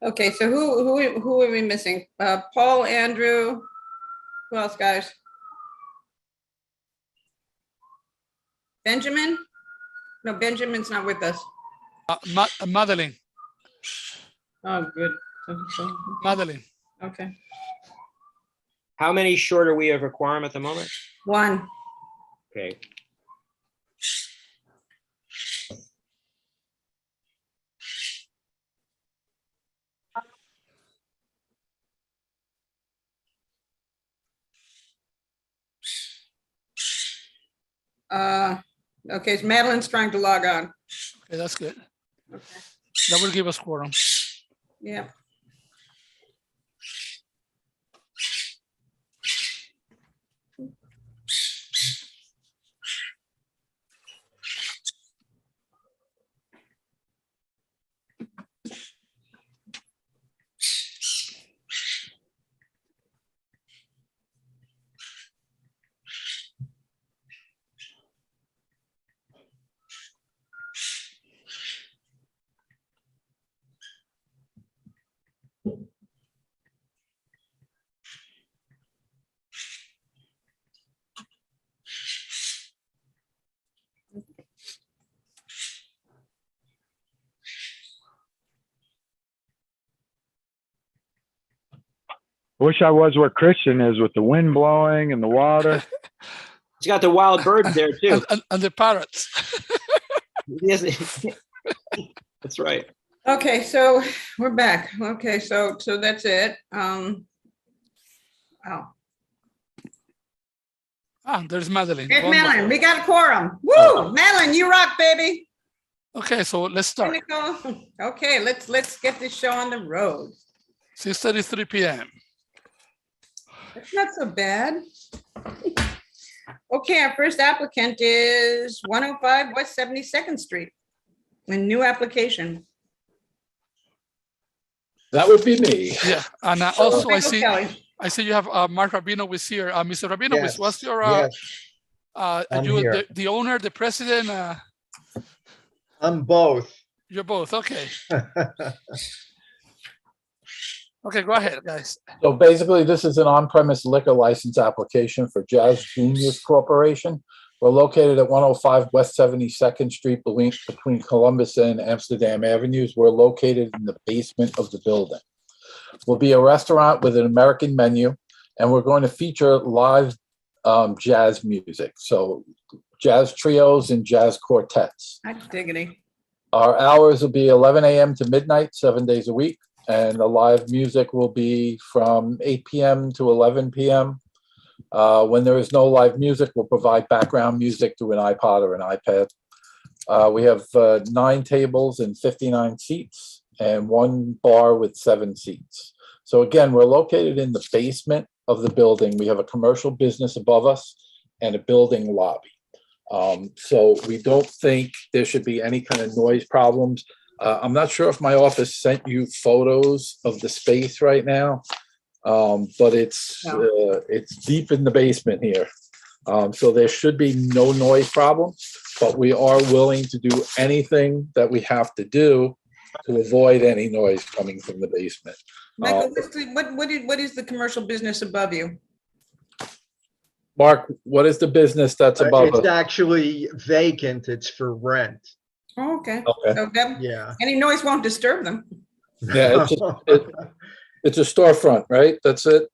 Okay, so who are we missing? Paul, Andrew, who else, guys? Benjamin? No, Benjamin's not with us. Madelyn. Oh, good. Madelyn. Okay, How many short are we of a quorum at the moment? one. Okay. Okay, so Madeleine's trying to log on. Okay, that's good. Okay. That will give us quorum. Yeah. I wish I was where Christian is with the wind blowing and the water. He's got the wild birds there too. And the parrots. Yes. That's right. Okay, so we're back. Okay, so that's it. Wow. There's Madelyn. There's Wonderful. Madeline. We got a quorum. Woo! Madeline, you rock, baby. Okay, so let's start. Okay, let's get this show on the road. 6:33 p.m. That's not so bad. Okay, our first applicant is 105 West 72nd Street. A new application. That would be me. Yeah, and also Kelly. I see you have Mark Rabinowitz here. Mr. Rabinowitz, Yes, what's your yes, are I'm you here. the owner, the president? I'm both. You're both. Okay. Okay, go ahead, guys. So basically, this is an on-premise liquor license application for Jazz Juniors Corporation. We're located at 105 West 72nd Street between Columbus and Amsterdam Avenues. We're located in the basement of the building. We'll be a restaurant with an American menu, and we're going to feature live jazz music. So jazz trios and jazz quartets. That's diggity. Our hours will be 11 a.m. to midnight, 7 days a week. And the live music will be from 8 p.m. to 11 p.m. When there is no live music, we'll provide background music through an iPod or an iPad. We have 9 tables and 59 seats and 1 bar with 7 seats. So again, we're located in the basement of the building. We have a commercial business above us and a building lobby. So we don't think there should be any kind of noise problems. I'm not sure if my office sent you photos of the space right now, but it's deep in the basement here. So there should be no noise problems, but we are willing to do anything that we have to do to avoid any noise coming from the basement. Michael, what is the commercial business above you? Mark, what is the business that's above It's us? actually vacant. It's for rent. Oh, okay. Okay. So Yeah. any noise won't disturb them. Yeah, it's a storefront, right? That's it?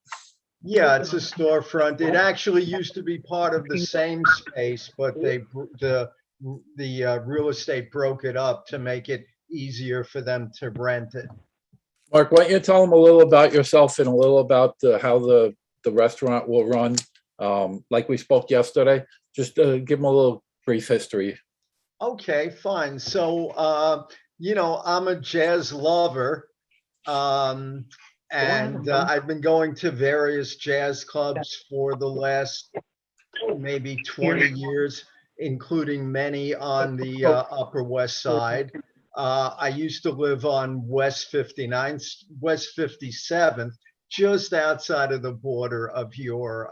Yeah, it's a storefront. It actually used to be part of the same space, but the real estate broke it up to make it easier for them to rent it. Mark, why don't you tell them a little about yourself and a little about how the restaurant will run? Like we spoke yesterday, just give them a little brief history. Okay, fine. So, I'm a jazz lover. And I've been going to various jazz clubs for the last maybe 20 years, including many on the Upper West Side. I used to live on West 57th, just outside of the border of your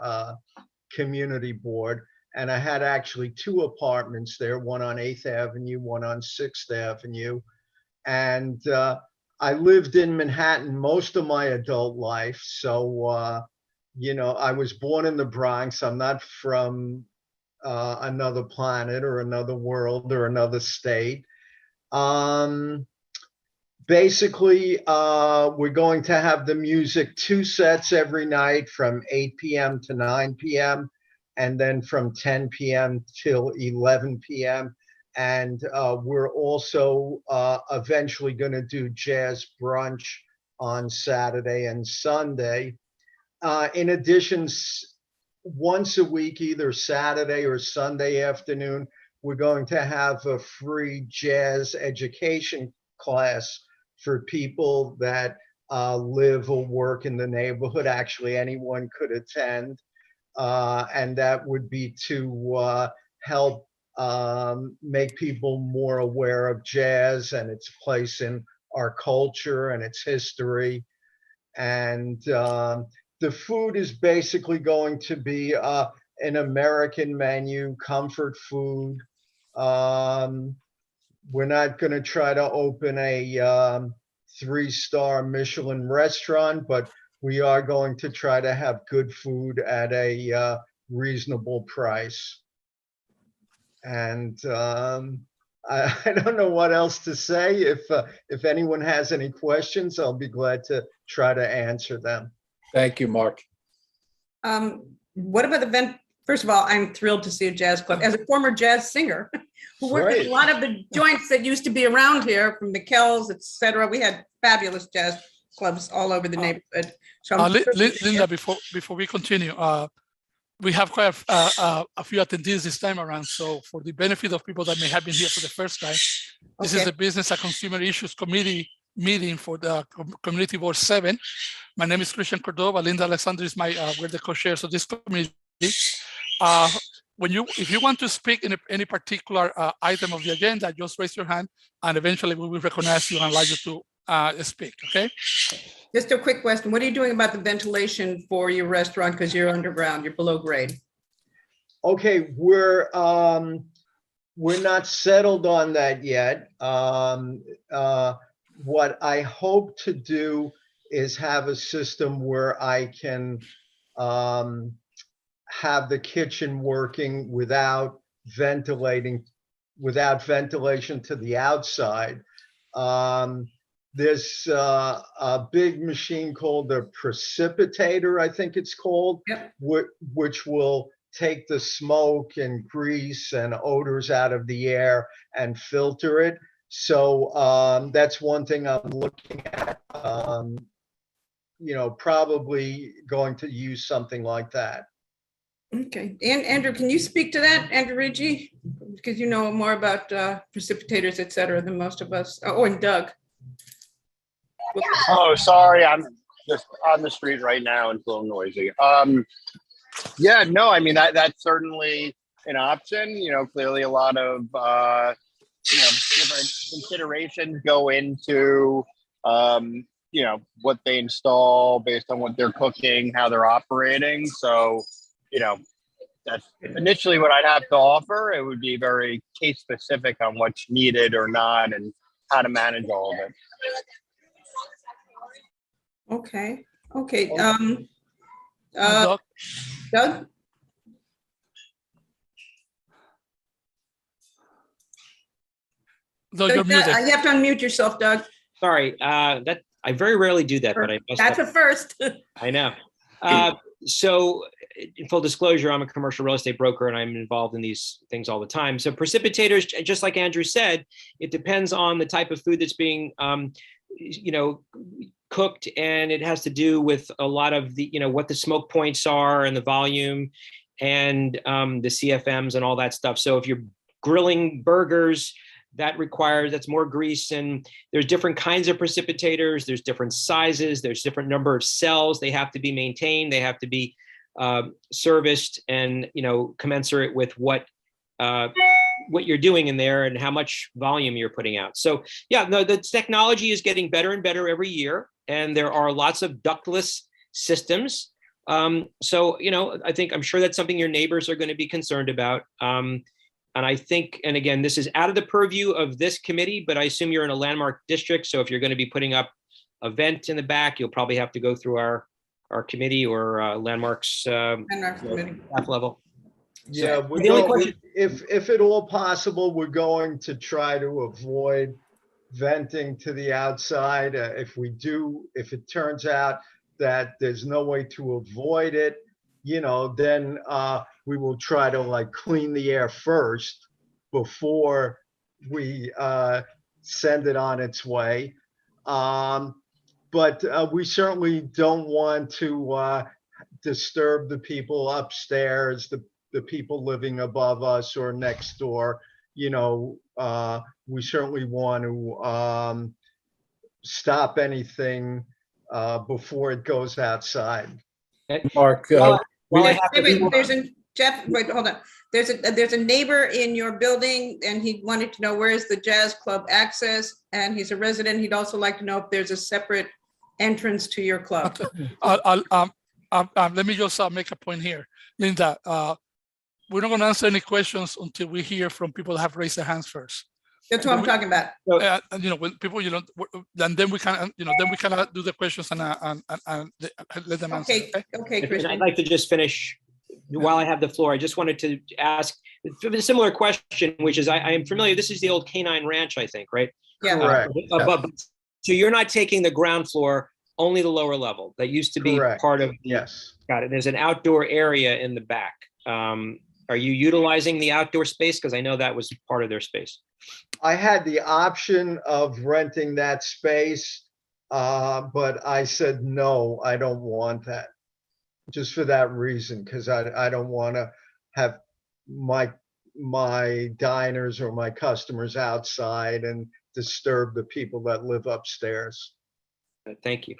community board. And I had actually 2 apartments there, one on 8th Avenue, one on 6th Avenue. And I lived in Manhattan most of my adult life. So, you know, I was born in the Bronx. I'm not from another planet or another world or another state. Basically, we're going to have the music 2 sets every night from 8 p.m. to 9 p.m. and then from 10 p.m. till 11 p.m. And we're also eventually going to do jazz brunch on Saturday and Sunday. In addition, once a week, either Saturday or Sunday afternoon, we're going to have a free jazz education class for people that live or work in the neighborhood. Actually, anyone could attend. And that would be to help make people more aware of jazz and its place in our culture and its history. And the food is basically going to be an American menu, comfort food. We're not going to try to open a 3-star Michelin restaurant, but we are going to try to have good food at a reasonable price. And I don't know what else to say. If anyone has any questions, I'll be glad to try to answer them. Thank you, Mark. What about the event? First of all, I'm thrilled to see a jazz club. As a former jazz singer who worked at a lot of the joints that used to be around here, from McKell's, et cetera, we had fabulous jazz clubs all over the neighborhood. So Linda, before we continue, we have quite a few attendees this time around. So for the benefit of people that may have been here for the first time, this is the Business and Consumer Issues Committee meeting for the Community Board 7. My name is Christian Cordova. Linda Alexander is we're the co-chairs of this committee. If you want to speak in any particular item of the agenda, just raise your hand, and eventually we will recognize you and allow you to speak. Okay. Just a quick question. What are you doing about the ventilation for your restaurant? Because you're underground, you're below grade. Okay, we're not settled on that yet. What I hope to do is have a system where I can have the kitchen working without ventilation to the outside. There's a big machine called the precipitator, I think it's called, which will take the smoke and grease and odors out of the air and filter it. So that's one thing I'm looking at, you know, probably going to use something like that. Okay, and Andrew, can you speak to that, Andrew Rigie? Because you know more about precipitators, et cetera, than most of us. Oh, and Doug. Oh, sorry, I'm just on the street right now and it's a little noisy. Yeah, no, I mean, that's certainly an option. You know, clearly a lot of, you know, different considerations go into, you know, what they install based on what they're cooking, how they're operating. So, you know, that's initially what I'd have to offer. It would be very case specific on what's needed or not and how to manage all of it. Okay. Okay. Doug? Doug? Doug, you're muted. You have to unmute yourself, Doug. Sorry, that I very rarely do that, but I must. That's a first. I know. So, in full disclosure, I'm a commercial real estate broker and I'm involved in these things all the time. So precipitators, just like Andrew said, it depends on the type of food that's being, you know, cooked, and it has to do with a lot of the, you know, what the smoke points are and the volume and the CFMs and all that stuff. So if you're grilling burgers, that's more grease, and there's different kinds of precipitators. There's different sizes. There's different number of cells. They have to be maintained. They have to be serviced and, you know, commensurate with what you're doing in there and how much volume you're putting out. So yeah, no, the technology is getting better and better every year, and there are lots of ductless systems. So, you know, I'm sure that's something your neighbors are going to be concerned about. And I think, and again, this is out of the purview of this committee, but I assume you're in a landmark district. So if you're going to be putting up a vent in the back, you'll probably have to go through our committee or landmarks staff level. Yeah, So, the only question, if at all possible, we're going to try to avoid venting to the outside. If it turns out that there's no way to avoid it, then we will try to like clean the air first before we send it on its way. But we certainly don't want to disturb the people upstairs, the people living above us or next door. We certainly want to stop anything before it goes outside. Mark, Jeff, wait, hold on. There's a neighbor in your building, and he wanted to know where's the jazz club access, and he's a resident. He'd also like to know if there's a separate entrance to your club. Let me just make a point here, Linda. We're not going to answer any questions until we hear from people that have raised their hands first. That's what I'm talking about. When people, and then we can, then we can do the questions and let them answer. Okay, Chris. I'd like to just finish while I have the floor. I just wanted to ask a similar question, which is I am familiar. This is the old Canine Ranch, I think, right? Yeah. Correct. So you're not taking the ground floor, only the lower level. That used to be Correct. part of. Yes. Got it. There's an outdoor area in the back. Are you utilizing the outdoor space? Because I know that was part of their space. I had the option of renting that space, but I said, no, I don't want that. Just for that reason, because I don't want to have my diners or my customers outside and disturb the people that live upstairs. Thank you.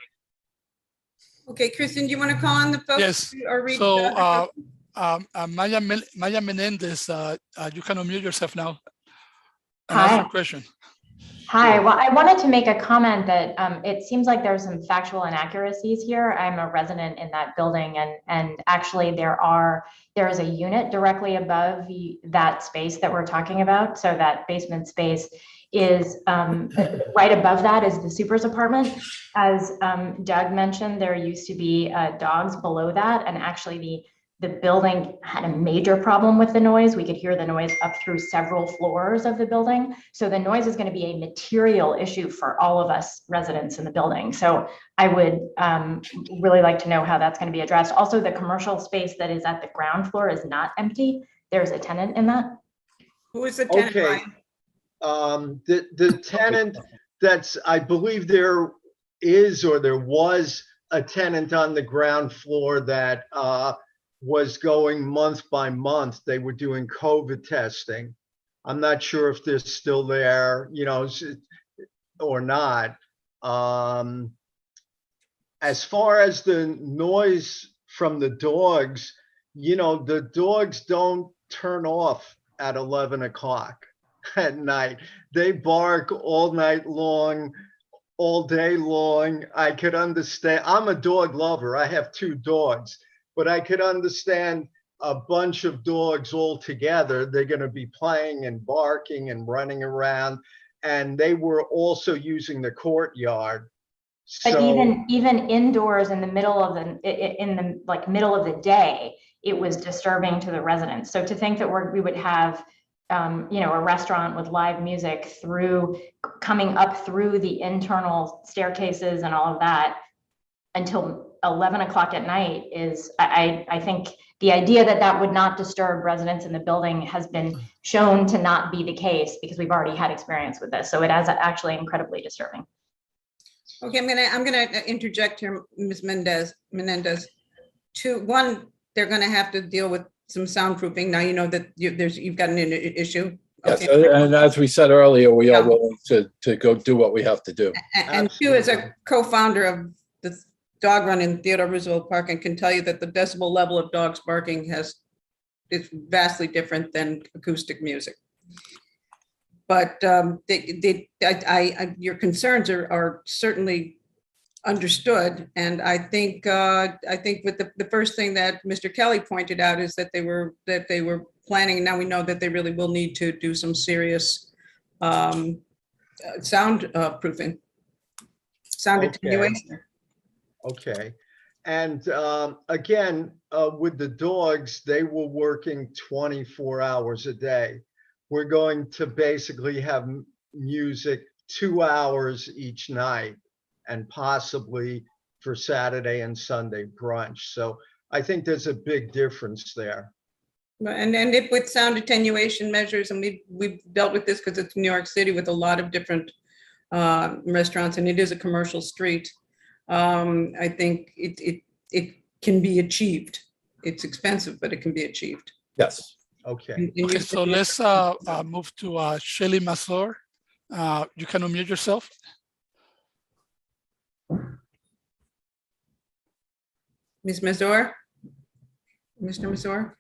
Okay, Kristen, do you want to call on the folks? Yes. Or read So, Maya Menendez, you can unmute yourself now. And ask your question. Hi, well, I wanted to make a comment that it seems like there's some factual inaccuracies here. I'm a resident in that building, and actually there is a unit directly above that space that we're talking about. So that basement space is right above that is the super's apartment. As Doug mentioned, there used to be dogs below that, and actually the building had a major problem with the noise. We could hear the noise up through several floors of the building. So the noise is going to be a material issue for all of us residents in the building. So I would really like to know how that's going to be addressed. Also, the commercial space that is at the ground floor is not empty. There's a tenant in that. Who is the tenant? Okay. The tenant I believe there is, or there was a tenant on the ground floor that was going month by month. They were doing COVID testing. I'm not sure if they're still there, or not. As far as the noise from the dogs, the dogs don't turn off at 11 o'clock at night. They bark all night long, all day long. I could understand. I'm a dog lover. I have 2 dogs. But I could understand a bunch of dogs all together. They're going to be playing and barking and running around. And they were also using the courtyard. But So, even indoors in the middle of middle of the day, it was disturbing to the residents. So to think that we would have a restaurant with live music coming up through the internal staircases and all of that until 11 o'clock at night is, I think the idea that would not disturb residents in the building has been shown to not be the case, because we've already had experience with this. So it is actually incredibly disturbing. Okay, I'm gonna interject here, Ms. Menendez. One, they're gonna have to deal with some soundproofing. Now you know that you've got an issue. yes, Okay. and as we said earlier, we are willing to go do what we have to do. And 2, as a co-founder of the dog run in Theodore Roosevelt Park, and can tell you that the decibel level of dogs barking is vastly different than acoustic music. But your concerns are certainly understood, and I think with the first thing that Mr. Kelly pointed out is that they were planning. Now we know that they really will need to do some serious sound proofing, sound attenuation. Okay. And again, with the dogs, they were working 24 hours a day. We're going to basically have music 2 hours each night and possibly for Saturday and Sunday brunch. So I think there's a big difference there. And if with sound attenuation measures, and we've dealt with this because it's New York City with a lot of different restaurants, and it is a commercial street. I think it can be achieved. It's expensive, but it can be achieved. Yes. Okay. Okay, so let's move to Shelly Mazur. You can unmute yourself. Ms. Mazur? Mr. Mazur?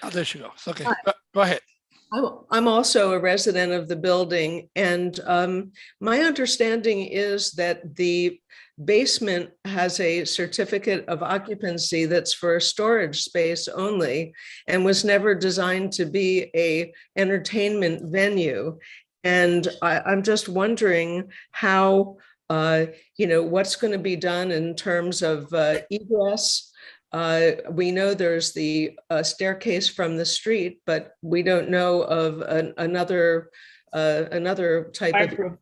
Oh, there she goes. Okay, go ahead. I'm also a resident of the building, and my understanding is that the basement has a certificate of occupancy that's for storage space only and was never designed to be a entertainment venue. And I'm just wondering how, what's going to be done in terms of egress. We know there's the staircase from the street, but we don't know of another type of.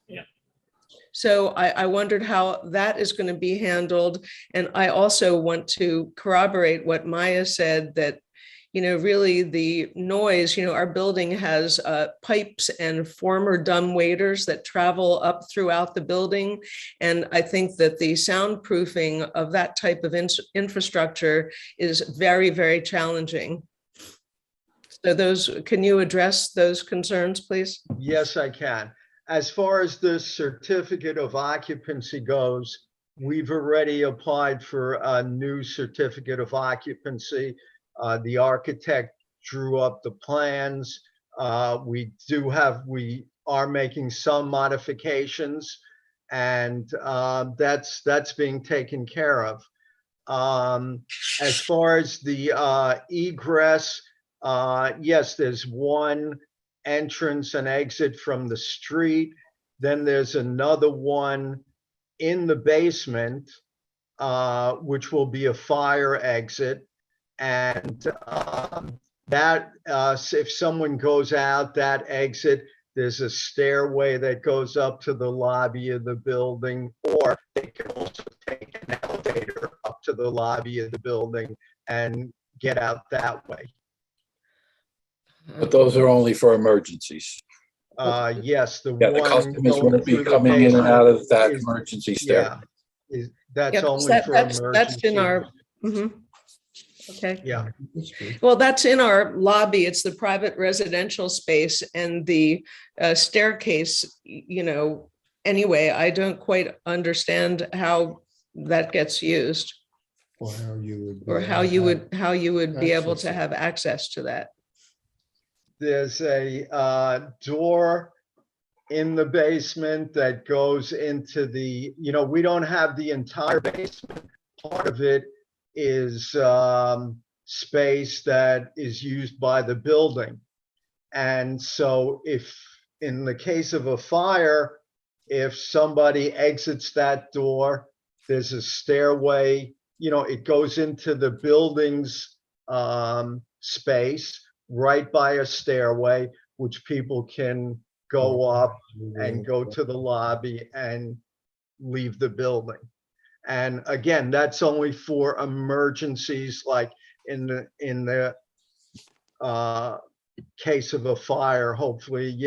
Yeah. So I wondered how that is going to be handled. And I also want to corroborate what Maya said, that, really the noise, our building has pipes and former dumb waiters that travel up throughout the building. And I think that the soundproofing of that type of infrastructure is very, very challenging. So can you address those concerns, please? Yes, I can. As far as the certificate of occupancy goes, we've already applied for a new certificate of occupancy. The architect drew up the plans. We are making some modifications, and that's being taken care of. As far as the egress, yes, there's one entrance and exit from the street. Then there's another one in the basement, which will be a fire exit. And that if someone goes out that exit, there's a stairway that goes up to the lobby of the building, or they can also take an elevator up to the lobby of the building and get out that way. But those are only for emergencies. Yes, the customers won't be coming in and out of that emergency stair. Yeah, that's only for that's emergency. in our. Okay. Yeah. Well, that's in our lobby. It's the private residential space, and the staircase, anyway, I don't quite understand how that gets used, Or how you would be able to have access to that. There's a door in the basement that goes into the, we don't have the entire basement. Part of it is space that is used by the building. And so if in the case of a fire, if somebody exits that door, there's a stairway, it goes into the building's space right by a stairway, which people can go up and go to the lobby and leave the building. And again, that's only for emergencies, like in the case of a fire. Hopefully,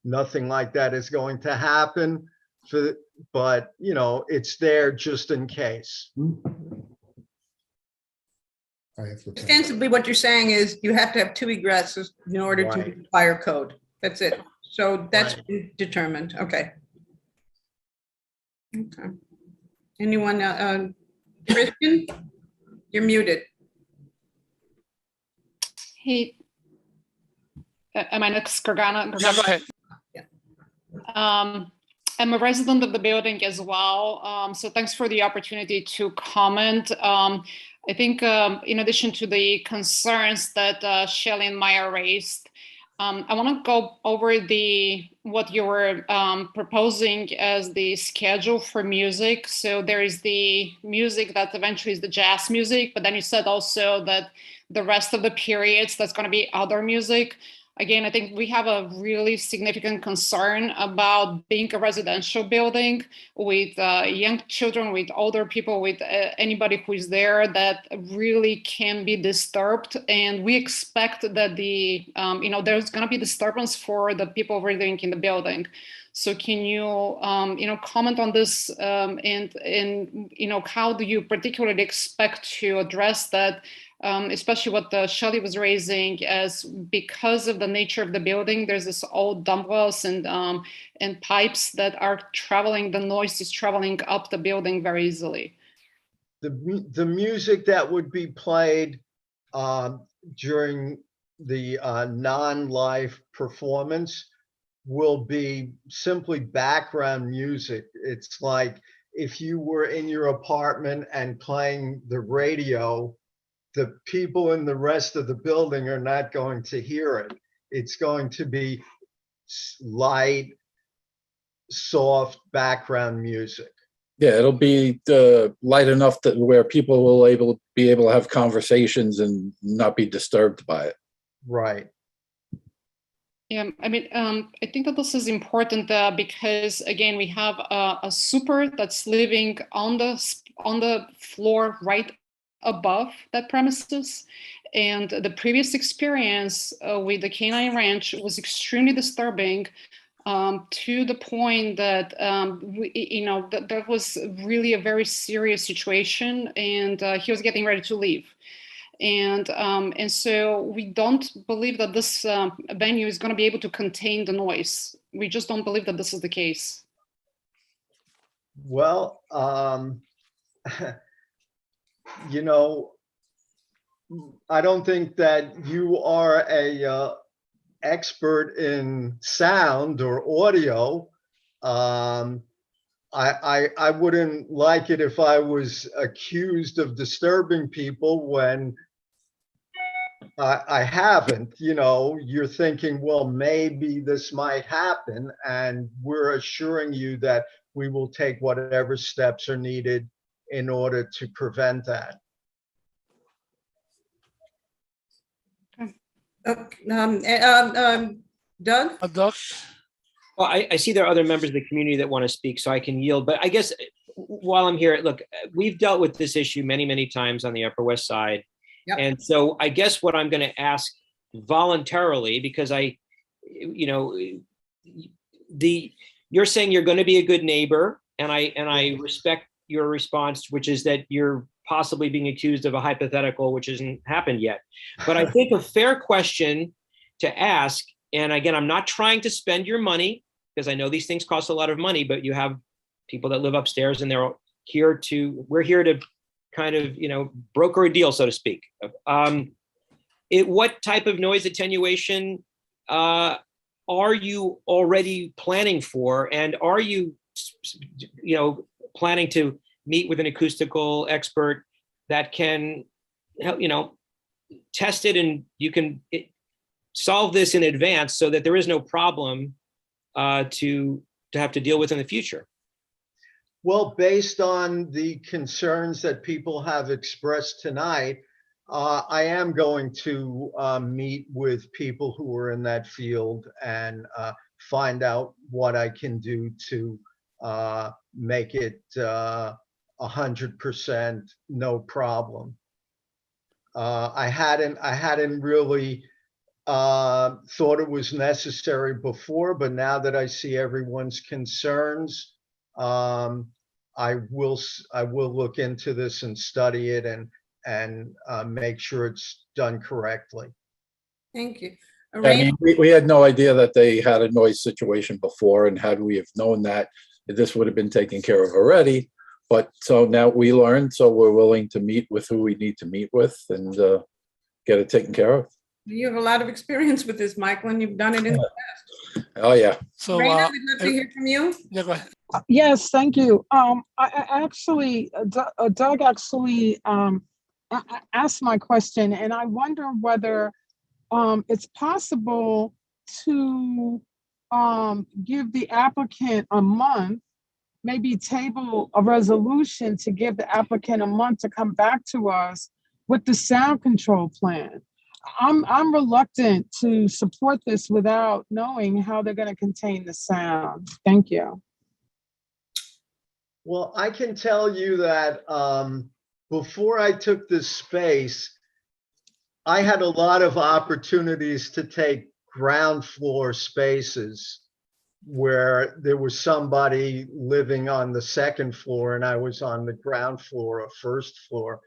nothing like that is going to happen, but it's there just in case. Ostensibly, what you're saying is you have to have 2 egresses in order to meet fire code. That's it. So that's been determined. Okay. Okay. Anyone, Christian? You're muted. Hey, am I next, Gargana? Yeah, go ahead. I'm a resident of the building as well. So thanks for the opportunity to comment. I think in addition to the concerns that Shelley and Maya raised, I want to go over what you were proposing as the schedule for music. So there is the music that eventually is the jazz music, but then you said also that the rest of the periods, that's going to be other music. Again, I think we have a really significant concern about being a residential building with young children, with older people, with anybody who is there that really can be disturbed. And we expect that there's going to be disturbance for the people living in the building. So can you, comment on this and how do you particularly expect to address that? Especially what Shelley was raising, as because of the nature of the building, there's this old dumbbells and pipes that are traveling. The noise is traveling up the building very easily. The music that would be played during the non-live performance will be simply background music. It's like if you were in your apartment and playing the radio, the people in the rest of the building are not going to hear it. It's going to be light, soft background music. Yeah, it'll be light enough that where people will be able to have conversations and not be disturbed by it. Right. Yeah, I mean, I think that this is important because again, we have a super that's living on the floor right above that premises, and the previous experience with the canine ranch was extremely disturbing, to the point that that was really a very serious situation, and he was getting ready to leave, and so we don't believe that this venue is going to be able to contain the noise. We just don't believe that this is the case. Well, I don't think that you are a expert in sound or audio. I wouldn't like it if I was accused of disturbing people when I haven't. You're thinking, well, maybe this might happen, and we're assuring you that we will take whatever steps are needed in order to prevent that. Doug? Doug? Well, I see there are other members of the community that want to speak, so I can yield. But I guess while I'm here, look, we've dealt with this issue many, many times on the Upper West Side. Yep. And so I guess what I'm going to ask voluntarily, because you're saying you're going to be a good neighbor, and I respect your response, which is that you're possibly being accused of a hypothetical which hasn't happened yet. But I think a fair question to ask, and again, I'm not trying to spend your money, because I know these things cost a lot of money, but you have people that live upstairs and we're here to kind of, broker a deal, so to speak. What type of noise attenuation are you already planning for? And are you, planning to meet with an acoustical expert that can help, test it, and you can solve this in advance so that there is no problem to have to deal with in the future? Well, based on the concerns that people have expressed tonight, I am going to meet with people who are in that field and find out what I can do to make it 100% no problem. I hadn't really thought it was necessary before, but now that I see everyone's concerns, I will look into this and study it and make sure it's done correctly. Thank you. I mean, we had no idea that they had a noise situation before, and had we have known that, this would have been taken care of already. But so now we learned, so we're willing to meet with who we need to meet with and get it taken care of. You have a lot of experience with this, Michael, and you've done it in the past. Oh, yeah. So, Raina, we'd love to hear from you. Yeah, go ahead. Yes, thank you. I actually, Doug actually ask my question, and I wonder whether it's possible to give the applicant a month, maybe table a resolution to give the applicant a month to come back to us with the sound control plan. I'm reluctant to support this without knowing how they're going to contain the sound. Thank you. Well, I can tell you that before I took this space, I had a lot of opportunities to take ground floor spaces where there was somebody living on the second floor and I was on the ground floor or first floor.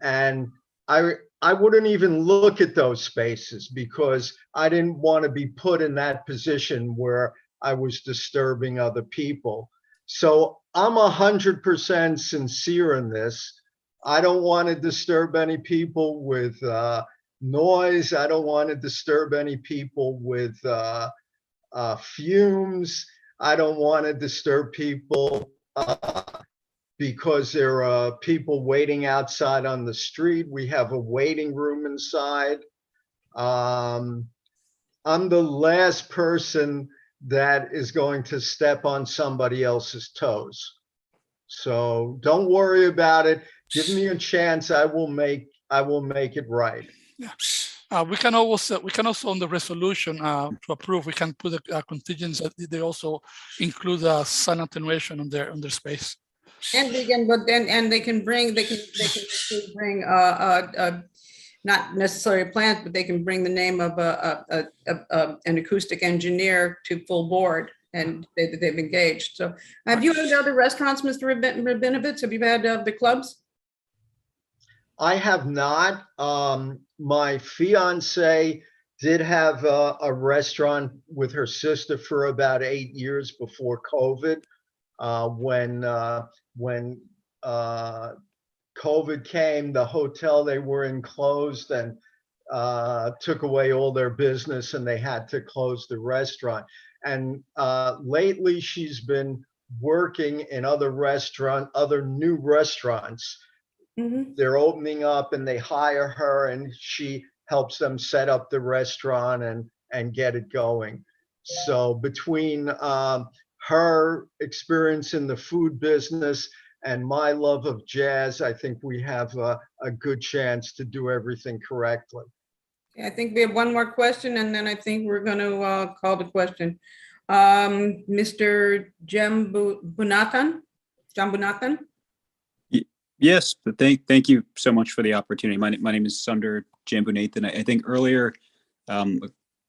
And I wouldn't even look at those spaces because I didn't want to be put in that position where I was disturbing other people. So I'm 100% sincere in this. I don't want to disturb any people with noise. I don't want to disturb any people with fumes. I don't want to disturb people because there are people waiting outside on the street. We have a waiting room inside. I'm the last person that is going to step on somebody else's toes. So don't worry about it. Give me a chance. I will make it right. Yeah. We can also on the resolution to approve, we can put a contingent that they also include sun attenuation on their space. And they can bring not necessarily a plant, but they can bring the name of an acoustic engineer to full board, and they've engaged. So have you had other restaurants, Mr. Rabinovitz? Have you had the clubs? I have not. My fiance did have a restaurant with her sister for about 8 years before COVID. When COVID came, the hotel they were in closed and took away all their business, and they had to close the restaurant. And lately, she's been working in other new restaurants. Mm-hmm. They're opening up, and they hire her, and she helps them set up the restaurant and get it going. So between her experience in the food business and my love of jazz, I think we have a good chance to do everything correctly. I think we have one more question, and then I think we're going to call the question. Mr. Jambunathan? Yes, thank you so much for the opportunity. My name is Sundar Jambunathan. I think earlier when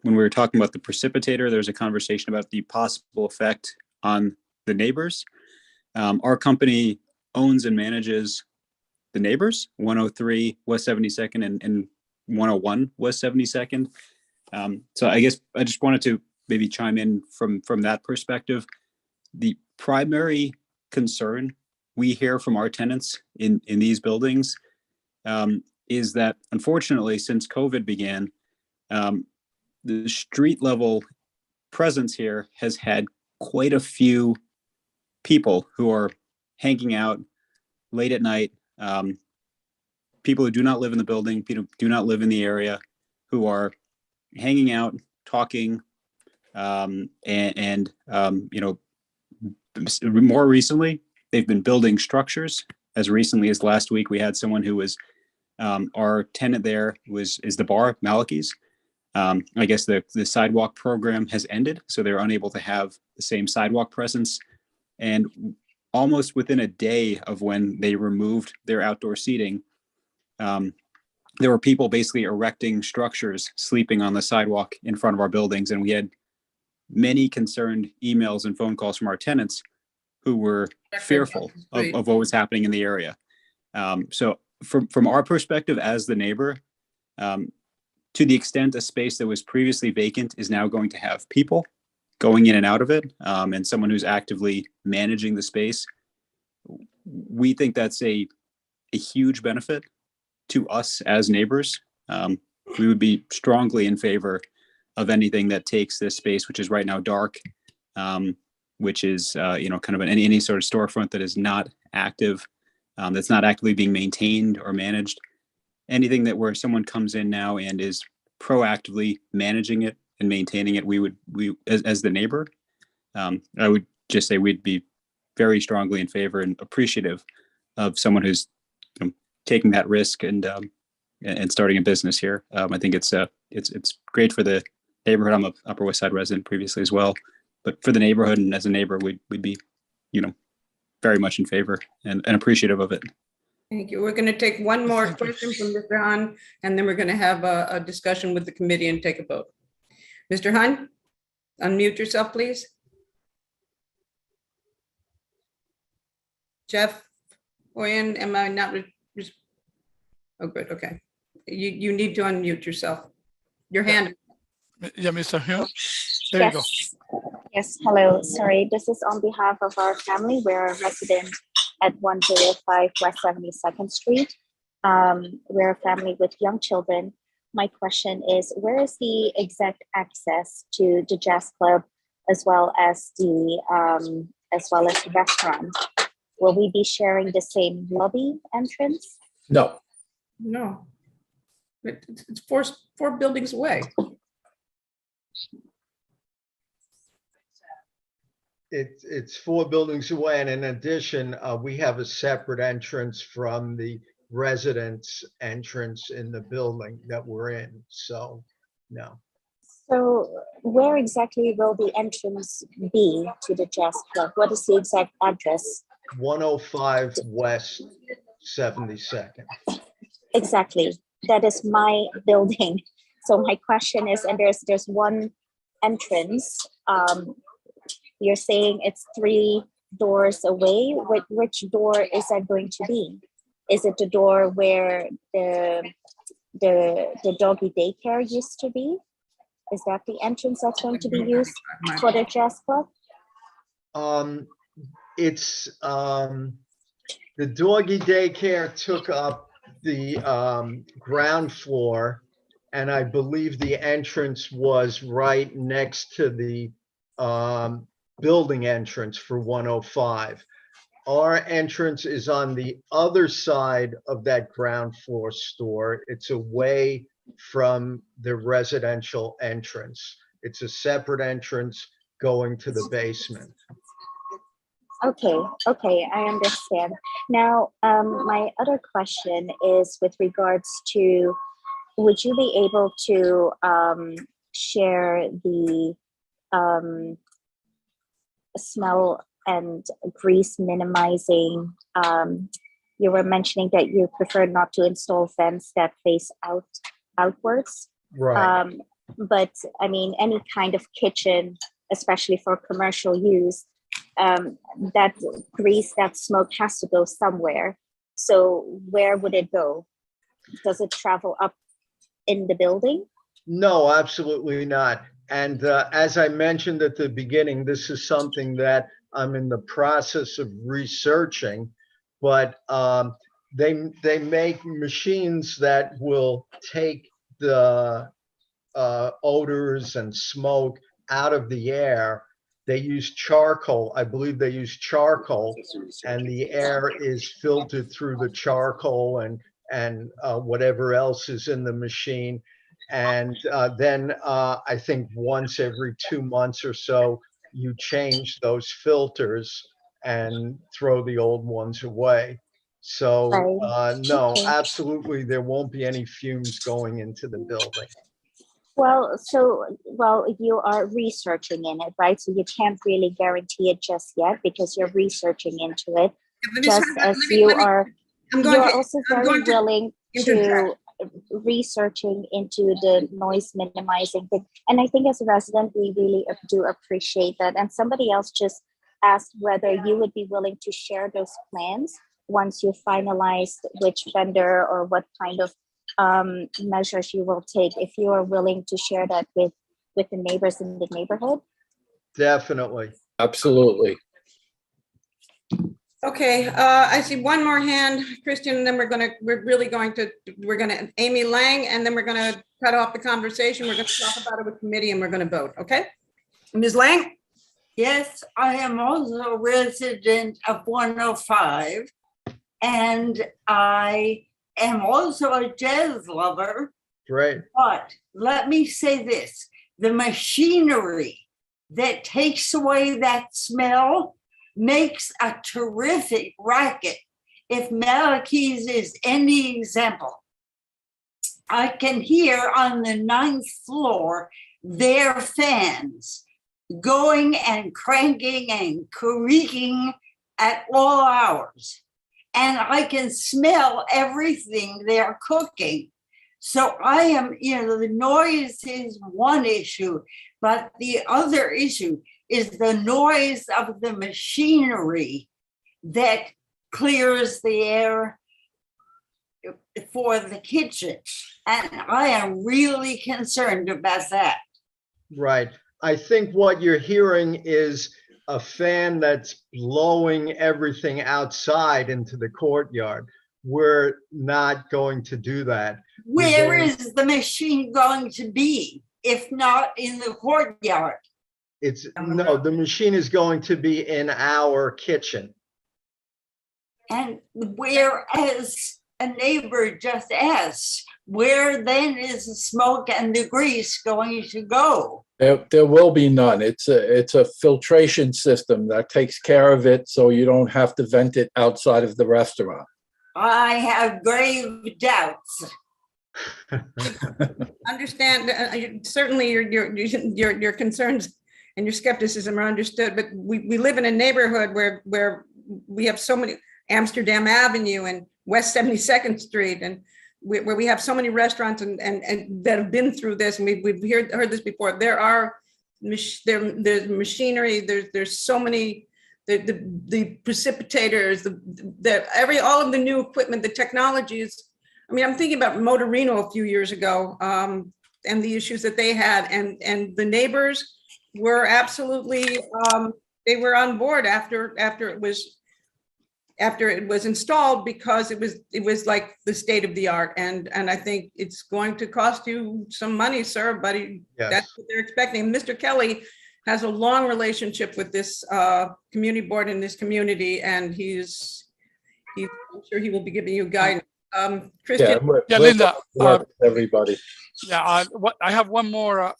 we were talking about the precipitator, there's a conversation about the possible effect on the neighbors. Our company owns and manages the neighbors, 103 West 72nd and 101 West 72nd. So I guess I just wanted to maybe chime in from that perspective. The primary concern we hear from our tenants in these buildings is that, unfortunately, since COVID began, the street level presence here has had quite a few people who are hanging out late at night, people who do not live in the building, do not live in the area, who are hanging out, talking, more recently, they've been building structures. As recently as last week, we had someone who was our tenant there is the bar, Malachi's. I guess the sidewalk program has ended, so they're unable to have the same sidewalk presence. And almost within a day of when they removed their outdoor seating, there were people basically erecting structures, sleeping on the sidewalk in front of our buildings. And we had many concerned emails and phone calls from our tenants who were fearful of what was happening in the area. So from our perspective as the neighbor, to the extent a space that was previously vacant is now going to have people going in and out of it, and someone who's actively managing the space, we think that's a huge benefit to us as neighbors. We would be strongly in favor of anything that takes this space, which is right now dark, which is kind of any sort of storefront that is not active, that's not actively being maintained or managed, anything that where someone comes in now and is proactively managing it and maintaining it, we as the neighbor, I would just say we'd be very strongly in favor and appreciative of someone who's taking that risk and starting a business here. I think it's great for the neighborhood. I'm a Upper West Side resident previously as well, but for the neighborhood and as a neighbor, we'd be, very much in favor and appreciative of it. Thank you. We're going to take one more question from Mr. Hahn, and then we're going to have a discussion with the committee and take a vote. Mr. Hahn, unmute yourself, please. Jeff, Cohen, am I not? Oh, good. Okay. You need to unmute yourself. Your hand. Yeah, Mr. Hahn. There you go. Yes, hello. Sorry, this is on behalf of our family. We're a resident at 105 West 72nd Street. We're a family with young children. My question is, where is the exact access to the jazz club as well as the restaurant? Will we be sharing the same lobby entrance? No. No. It's four buildings away. It's 4 buildings away, and in addition, we have a separate entrance from the residence entrance in the building that we're in. So, no. So, where exactly will the entrance be to the jazz club? What is the exact address? 105 West 72nd. Exactly. That is my building. So my question is, and there's one entrance. You're saying it's 3 doors away. Which door is that going to be? Is it the door where the doggy daycare used to be? Is that the entrance that's going to be used for the jazz club? It's the doggy daycare took up the ground floor, and I believe the entrance was right next to the building entrance for 105. Our entrance is on the other side of that ground floor store. It's away from the residential entrance. It's a separate entrance going to the basement. Okay, I understand. Now, my other question is with regards to, would you be able to share the smell and grease minimizing? You were mentioning that you prefer not to install vents that face outwards. Right. But I mean, any kind of kitchen, especially for commercial use, that grease, that smoke has to go somewhere. So where would it go? Does it travel up in the building? No, absolutely not. And as I mentioned at the beginning, this is something that I'm in the process of researching, but they make machines that will take the odors and smoke out of the air. They use charcoal. I believe they use charcoal, and the air is filtered through the charcoal and whatever else is in the machine. And then I think once every 2 months or so, you change those filters and throw the old ones away. So no, absolutely, there won't be any fumes going into the building. Well, you are researching in it, right? So you can't really guarantee it just yet because you're researching into it. Just as you are also very willing to researching into the noise minimizing thing. And I think as a resident, we really do appreciate that. And somebody else just asked whether you would be willing to share those plans once you finalized which vendor or what kind of measures you will take, if you are willing to share that with the neighbors in the neighborhood. Definitely. Absolutely. Okay, I see one more hand, Christian, and then we're gonna Amy Lang, and then we're gonna cut off the conversation. We're gonna talk about it with committee and we're gonna vote, okay? Ms. Lang? Yes, I am also a resident of 105, and I am also a jazz lover. Great. But let me say this, the machinery that takes away that smell makes a terrific racket. If Malachi's is any example, I can hear on the 9th floor their fans going and cranking and creaking at all hours. And I can smell everything they're cooking. So I am, the noise is one issue, but the other issue is the noise of the machinery that clears the air for the kitchen. And I am really concerned about that. Right. I think what you're hearing is a fan that's blowing everything outside into the courtyard. We're not going to do that. Where is the machine going to be, if not in the courtyard? No, the machine is going to be in our kitchen. And whereas a neighbor just asked, where then is the smoke and the grease going to go? There will be none. It's a filtration system that takes care of it, so you don't have to vent it outside of the restaurant. I have grave doubts. Understand, certainly your concerns and your skepticism are understood, but we live in a neighborhood where we have so many, Amsterdam Avenue and West 72nd Street, and where we have so many restaurants and that have been through this, and we've heard this before. There's machinery, there's so many, the precipitators, all of the new equipment, the technologies. I mean, I'm thinking about Motorino a few years ago, and the issues that they had, and the neighbors were absolutely, they were on board after it was installed, because it was like the state of the art, and I think it's going to cost you some money, sir, but that's what they're expecting. Mr. Kelly has a long relationship with this community board in this community, and he's I'm sure he will be giving you guidance. Christian? Linda. Everybody. Yeah, I have one more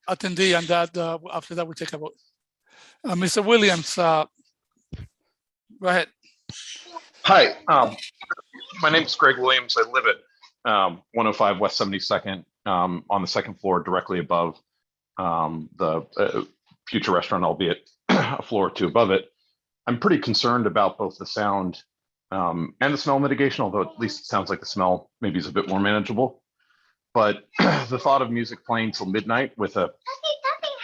attendee, and that after that we take a vote. Mr. Williams, go ahead. Hi, my name is Greg Williams. I live at 105 West 72nd on the second floor, directly above the future restaurant, albeit a floor or two above it. I'm pretty concerned about both the sound and the smell mitigation, although at least it sounds like the smell maybe is a bit more manageable. But the thought of music playing till midnight with an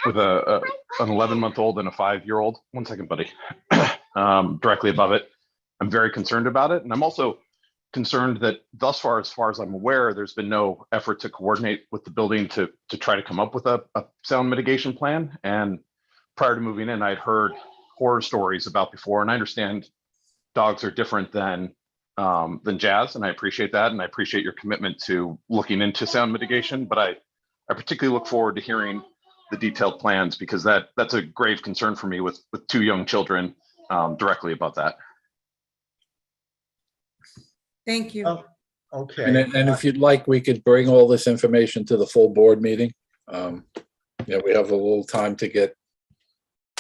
11-month-old and a 5-year-old, one second, buddy, directly above it, I'm very concerned about it. And I'm also concerned that thus far, as I'm aware, there's been no effort to coordinate with the building to try to come up with a sound mitigation plan. And prior to moving in, I'd heard horror stories about before, and I understand dogs are different than jazz, and I appreciate that, and I appreciate your commitment to looking into sound mitigation. But I particularly look forward to hearing the detailed plans, because that's a grave concern for me with 2 young children directly above that. Thank you. Oh, okay. And if you'd like, we could bring all this information to the full board meeting. We have a little time to get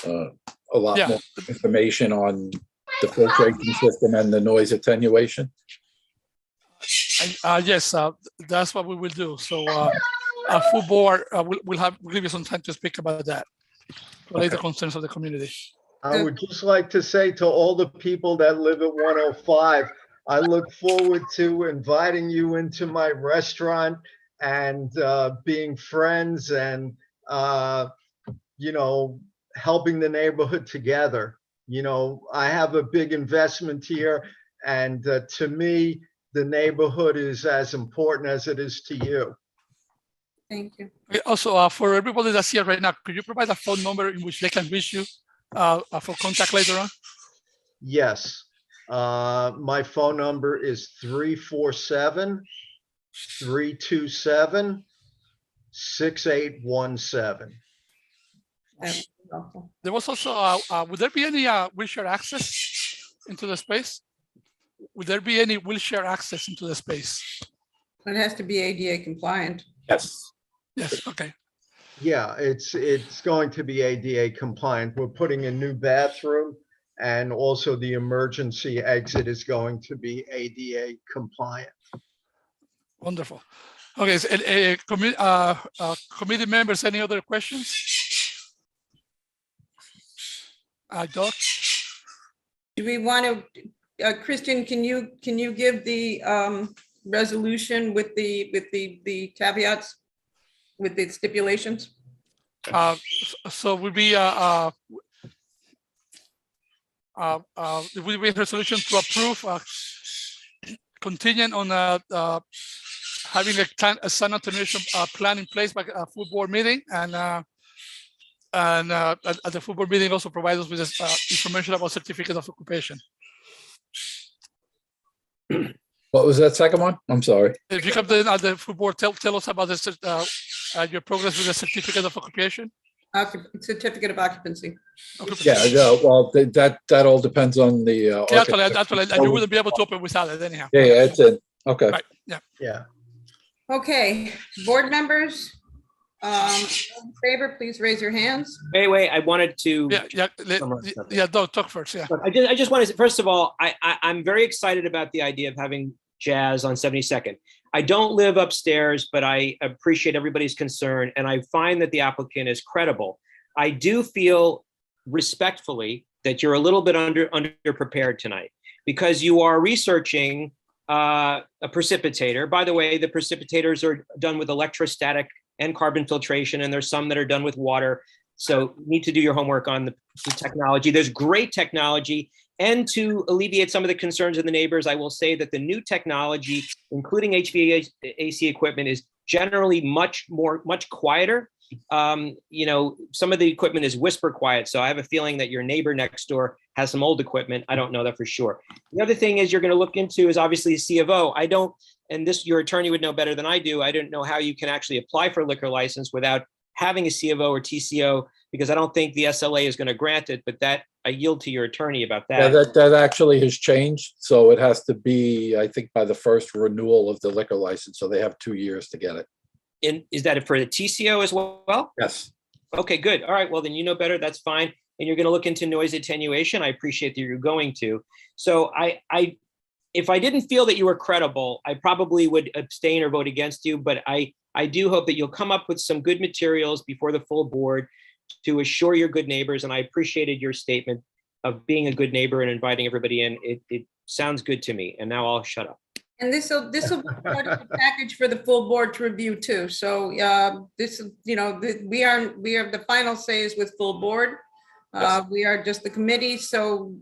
a lot more information on the filtration system and the noise attenuation. Yes, that's what we will do. So our full board will give you some time to speak about that, relate the concerns of the community. I would just like to say to all the people that live at 105, I look forward to inviting you into my restaurant and being friends and, helping the neighborhood together. I have a big investment here, and to me, the neighborhood is as important as it is to you. Thank you. Also, for everybody that's here right now, could you provide a phone number in which they can reach you for contact later on? Yes. My phone number is 347-327-6817. There was also, would there be any wheelchair access into the space? will there be any wheelchair access into the space? It has to be ADA compliant. Yes. Yes, okay. Yeah, it's going to be ADA compliant. We're putting a new bathroom, and also the emergency exit is going to be ADA compliant. Wonderful. Okay, so, committee members, any other questions? Doc? Do we want to, Christian, can you give the resolution with the caveats, with the stipulations? So will be it will be a resolution to approve contingent on having a San Antonio plan in place by a full board meeting, and at the full board meeting also provide us with information about certificate of occupation. What was that second one? I'm sorry. If you come to the full board, tell us about your progress with the certificate of occupation. Certificate of occupancy. Yeah, well, that all depends on the. Actually, you wouldn't be able to open without it anyhow. Yeah, it's in. Okay. Right. Yeah. Yeah. Okay, board members, in favor, please raise your hands. Wait, I wanted to. Doug, talk first. Yeah. I just want to, first of all, I'm very excited about the idea of having jazz on 72nd. I don't live upstairs, but I appreciate everybody's concern, and I find that the applicant is credible. I do feel respectfully that you're a little bit underprepared tonight, because you are researching a precipitator. By the way, the precipitators are done with electrostatic and carbon filtration, and there's some that are done with water. So you need to do your homework on the technology. There's great technology. And to alleviate some of the concerns of the neighbors, I will say that the new technology, including HVAC equipment, is generally much quieter. You know, some of the equipment is whisper quiet. So I have a feeling that your neighbor next door has some old equipment. I don't know that for sure. The other thing is you're going to look into is obviously C of O. And this, your attorney would know better than I do. I don't know how you can actually apply for a liquor license without having a C of O or TCO, because I don't think the SLA is going to grant it, but that I yield to your attorney about that. Yeah, that actually has changed. So it has to be, I think, by the first renewal of the liquor license. So they have 2 years to get it. And is that for the TCO as well? Yes. Okay, good. All right. Well, then you know better. That's fine. And you're going to look into noise attenuation. I appreciate that you're going to. So if I didn't feel that you were credible, I probably would abstain or vote against you. But I do hope that you'll come up with some good materials before the full board to assure your good neighbors. And I appreciated your statement of being a good neighbor and inviting everybody in. It sounds good to me. And now I'll shut up. And this will be part of the package for the full board to review too. So this, you know, we are the final say is with full board. Yes. We are just the committee. So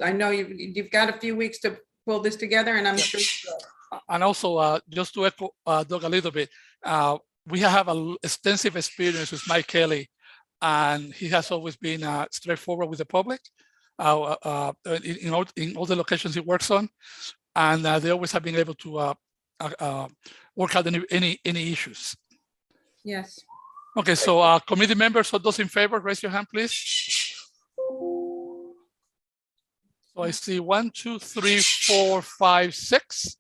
I know you've got a few weeks to pull this together, and I'm sure. And also, just to echo Doug a little bit, we have an extensive experience with Mike Kelly, and he has always been straightforward with the public in all the locations he works on, and they always have been able to work out any issues. Yes. Okay, so committee members, so those in favor, raise your hand, please. So I see 1, 2, 3, 4, 5, 6.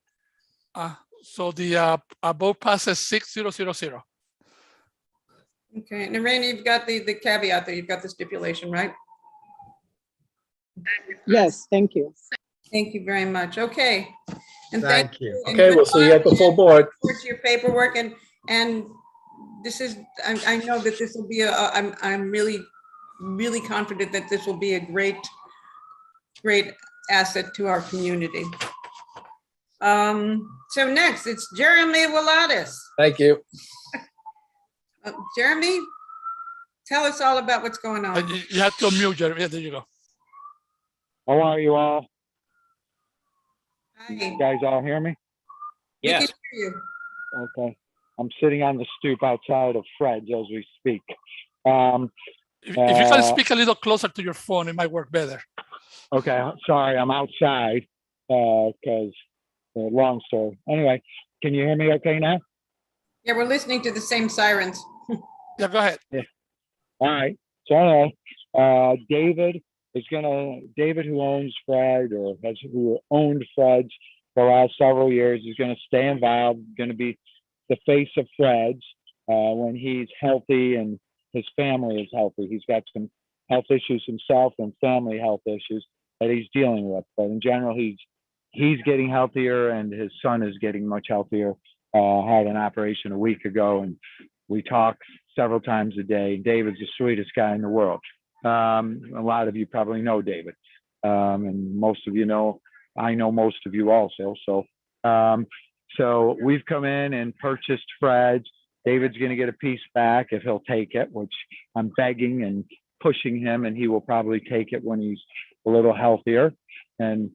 So the vote passes 6-0-0-0. Okay, and Erana, you've got the caveat there. You've got the stipulation, right? Yes, thank you. Thank you very much. Okay. And Thank you. And Okay, we'll see you at the full board. Towards your paperwork, and this is, I know that this will be I'm really confident that this will be a great asset to our community. So next, it's Jeremy Wilatis. Thank you. Jeremy, tell us all about what's going on. You have to unmute, Jeremy. Yeah, there you go. How are you all? Hi. You guys all hear me? Yes. We can hear you. Okay. I'm sitting on the stoop outside of Fred's as we speak. If you can speak a little closer to your phone, it might work better. Okay, sorry, I'm outside because long story. Anyway, can you hear me okay now? Yeah, we're listening to the same sirens. Yeah, go ahead. Yeah. All right. So anyway, David David, who owns Fred or who owned Fred's for the last several years, is going to stay involved, going to be the face of Fred's when he's healthy and his family is healthy. He's got some health issues himself and family health issues that he's dealing with. But in general, he's getting healthier and his son is getting much healthier. Had an operation a week ago and we talk several times a day. David's the sweetest guy in the world. A lot of you probably know David, and most of you know, I know most of you also. So we've come in and purchased Fred's. David's going to get a piece back if he'll take it, which I'm begging and pushing him, and he will probably take it when he's a little healthier. And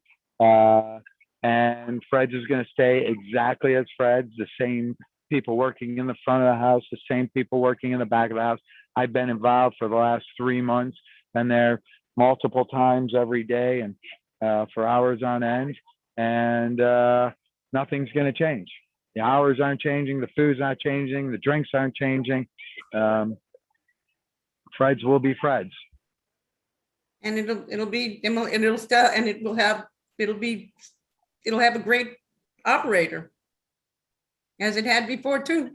Fred's is going to stay exactly as Fred's, the same people working in the front of the house, the same people working in the back of the house. I've been involved for the last 3 months, been there multiple times every day and for hours on end, and nothing's going to change. The hours aren't changing, the food's not changing, the drinks aren't changing. Fred's will be Fred's. And it'll have a great operator, as it had before too.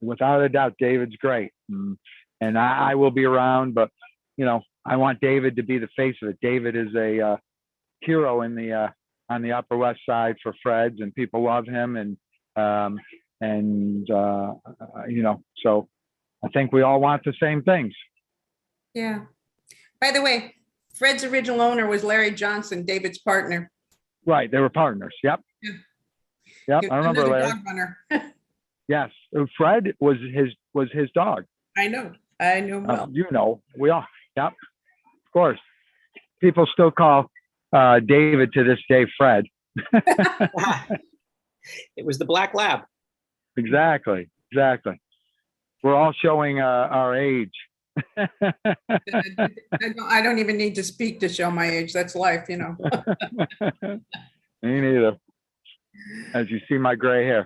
Without a doubt, David's great, and I will be around. But I want David to be the face of it. David is a hero in the on the Upper West Side for Fred's, and people love him. And so I think we all want the same things. Yeah. By the way, Fred's original owner was Larry Johnson, David's partner. Right, they were partners. Yep. Yeah. Yep, I remember Larry. Dog runner. Yes, Fred was his dog. I know well. We all. Yep, of course. People still call David to this day Fred. It was the black lab. Exactly. We're all showing our age. I don't even need to speak to show my age. That's life, Me neither. As you see my gray hair.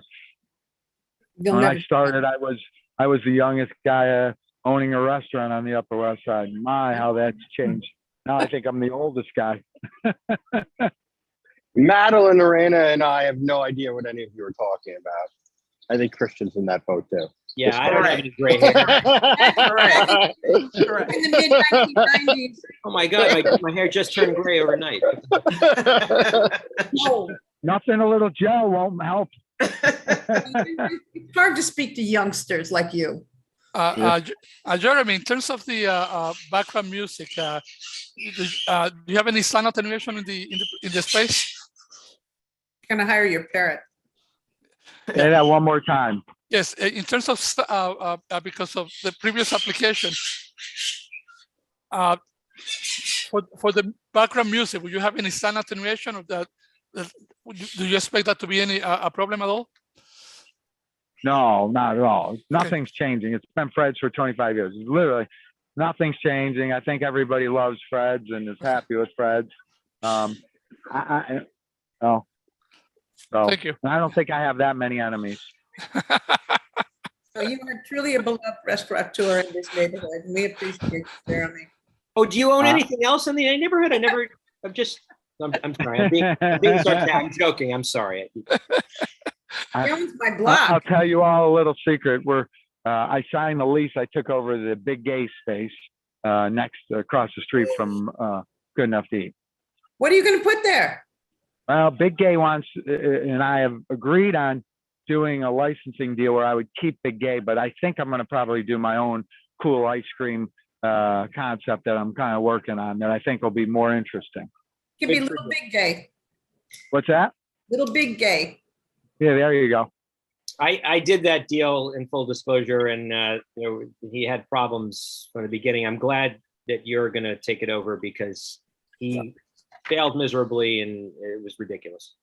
When I started, I was the youngest guy owning a restaurant on the Upper West Side. My, how that's changed. Now I think I'm the oldest guy. Madelyn, Erana, and I have no idea what any of you are talking about. I think Christian's in that boat too. Yeah, I don't have any gray hair. Correct. In the mid-1990s. Oh my God, my hair just turned gray overnight. Oh. Nothing a little gel won't help. It's hard to speak to youngsters like you. Jeremy, in terms of the background music, do you have any sound attenuation in the space? I'm gonna hire your parrot. Say that one more time. Yes, in terms of because of the previous application, for the background music, would you have any sound attenuation of that? Do you expect that to be a problem at all? No, not at all. Nothing's changing. It's been Fred's for 25 years. Literally, nothing's changing. I think everybody loves Fred's and is happy with Fred's. Thank you. I don't think I have that many enemies. So you are truly a beloved restaurateur in this neighborhood, and we appreciate you, Jeremy. Oh, do you own anything else in the neighborhood? I'm sorry. I'm being sarcastic. I'm joking. I'm sorry. He owns my block. I'll tell you all a little secret. I signed the lease. I took over the Big Gay space across the street from Good Enough to Eat. What are you going to put there? Well, Big Gay wants, and I have agreed on doing a licensing deal where I would keep Big Gay, but I think I'm going to probably do my own cool ice cream concept that I'm kind of working on that I think will be more interesting. Give me Little Big Gay. What's that? Little Big Gay. Yeah, there you go. I did that deal in full disclosure, and he had problems from the beginning. I'm glad that you're going to take it over because he failed miserably and it was ridiculous.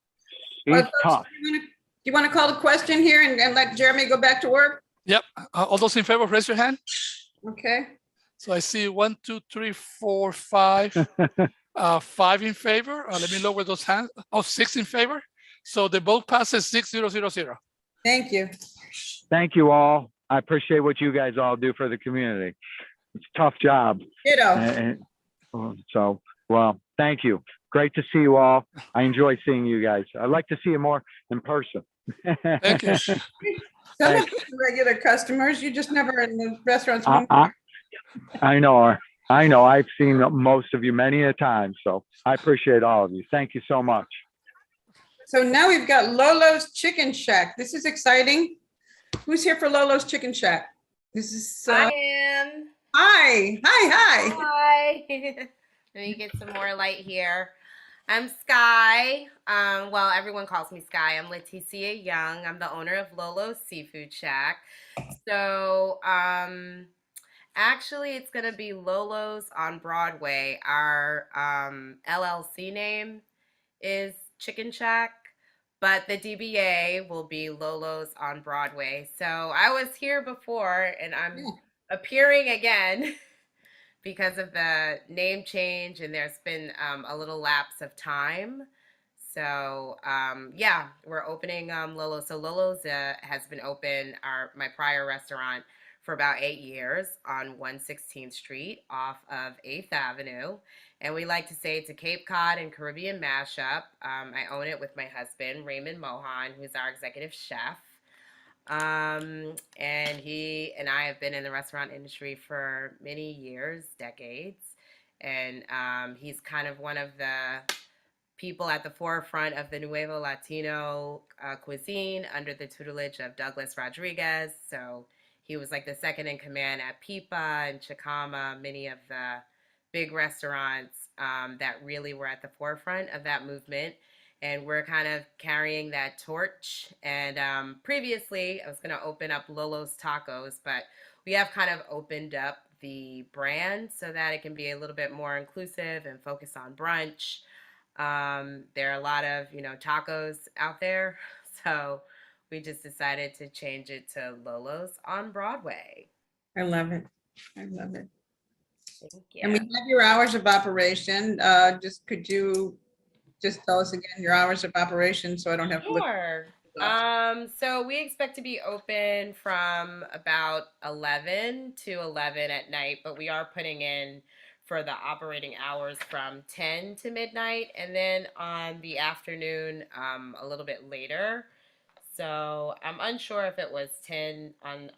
He's tough. Do you want to call the question here and let Jeremy go back to work? Yep. All those in favor, raise your hand. Okay. So I see 1, 2, 3, 4, 5. 5 in favor. Let me lower those hands. 6 in favor. So the vote passes 6-0-0-0. Thank you. Thank you all. I appreciate what you guys all do for the community. It's a tough job. Ditto. So, well, thank you. Great to see you all. I enjoy seeing you guys. I'd like to see you more in person. Thank you. Some of us are regular customers, you just never in the restaurants. I know. I know. I've seen most of you many a time, so I appreciate all of you. Thank you so much. So now we've got Lolo's Chicken Shack. This is exciting. Who's here for Lolo's Chicken Shack? This is. I am. Hi. Hi. Let me get some more light here. I'm Sky. Well, everyone calls me Sky. I'm Leticia Young. I'm the owner of Lolo's Seafood Shack. So, actually, it's going to be Lolo's on Broadway. Our LLC name is Chicken Shack, but the DBA will be Lolo's on Broadway. So I was here before, and I'm appearing again because of the name change, and there's been a little lapse of time. So yeah, we're opening Lolo's. So Lolo's has been open, my prior restaurant, for about 8 years on 116th Street off of 8th Avenue. And we like to say it's a Cape Cod and Caribbean mashup. I own it with my husband, Raymond Mohan, who's our executive chef. And he and I have been in the restaurant industry for many years, decades. And he's kind of one of the people at the forefront of the Nuevo Latino cuisine under the tutelage of Douglas Rodriguez. So he was like the second in command at Pipa and Chicama, many of the big restaurants that really were at the forefront of that movement. And we're kind of carrying that torch. And previously, I was going to open up Lolo's Tacos, but we have kind of opened up the brand so that it can be a little bit more inclusive and focus on brunch. There are a lot of, tacos out there. So we just decided to change it to Lolo's on Broadway. I love it. I love it. Thank you. And we have your hours of operation. Could you just tell us again your hours of operation so I don't have to look? Sure. So we expect to be open from about 11 to 11 at night, but we are putting in for the operating hours from 10 to midnight, and then on the afternoon a little bit later. So I'm unsure if it was 10 on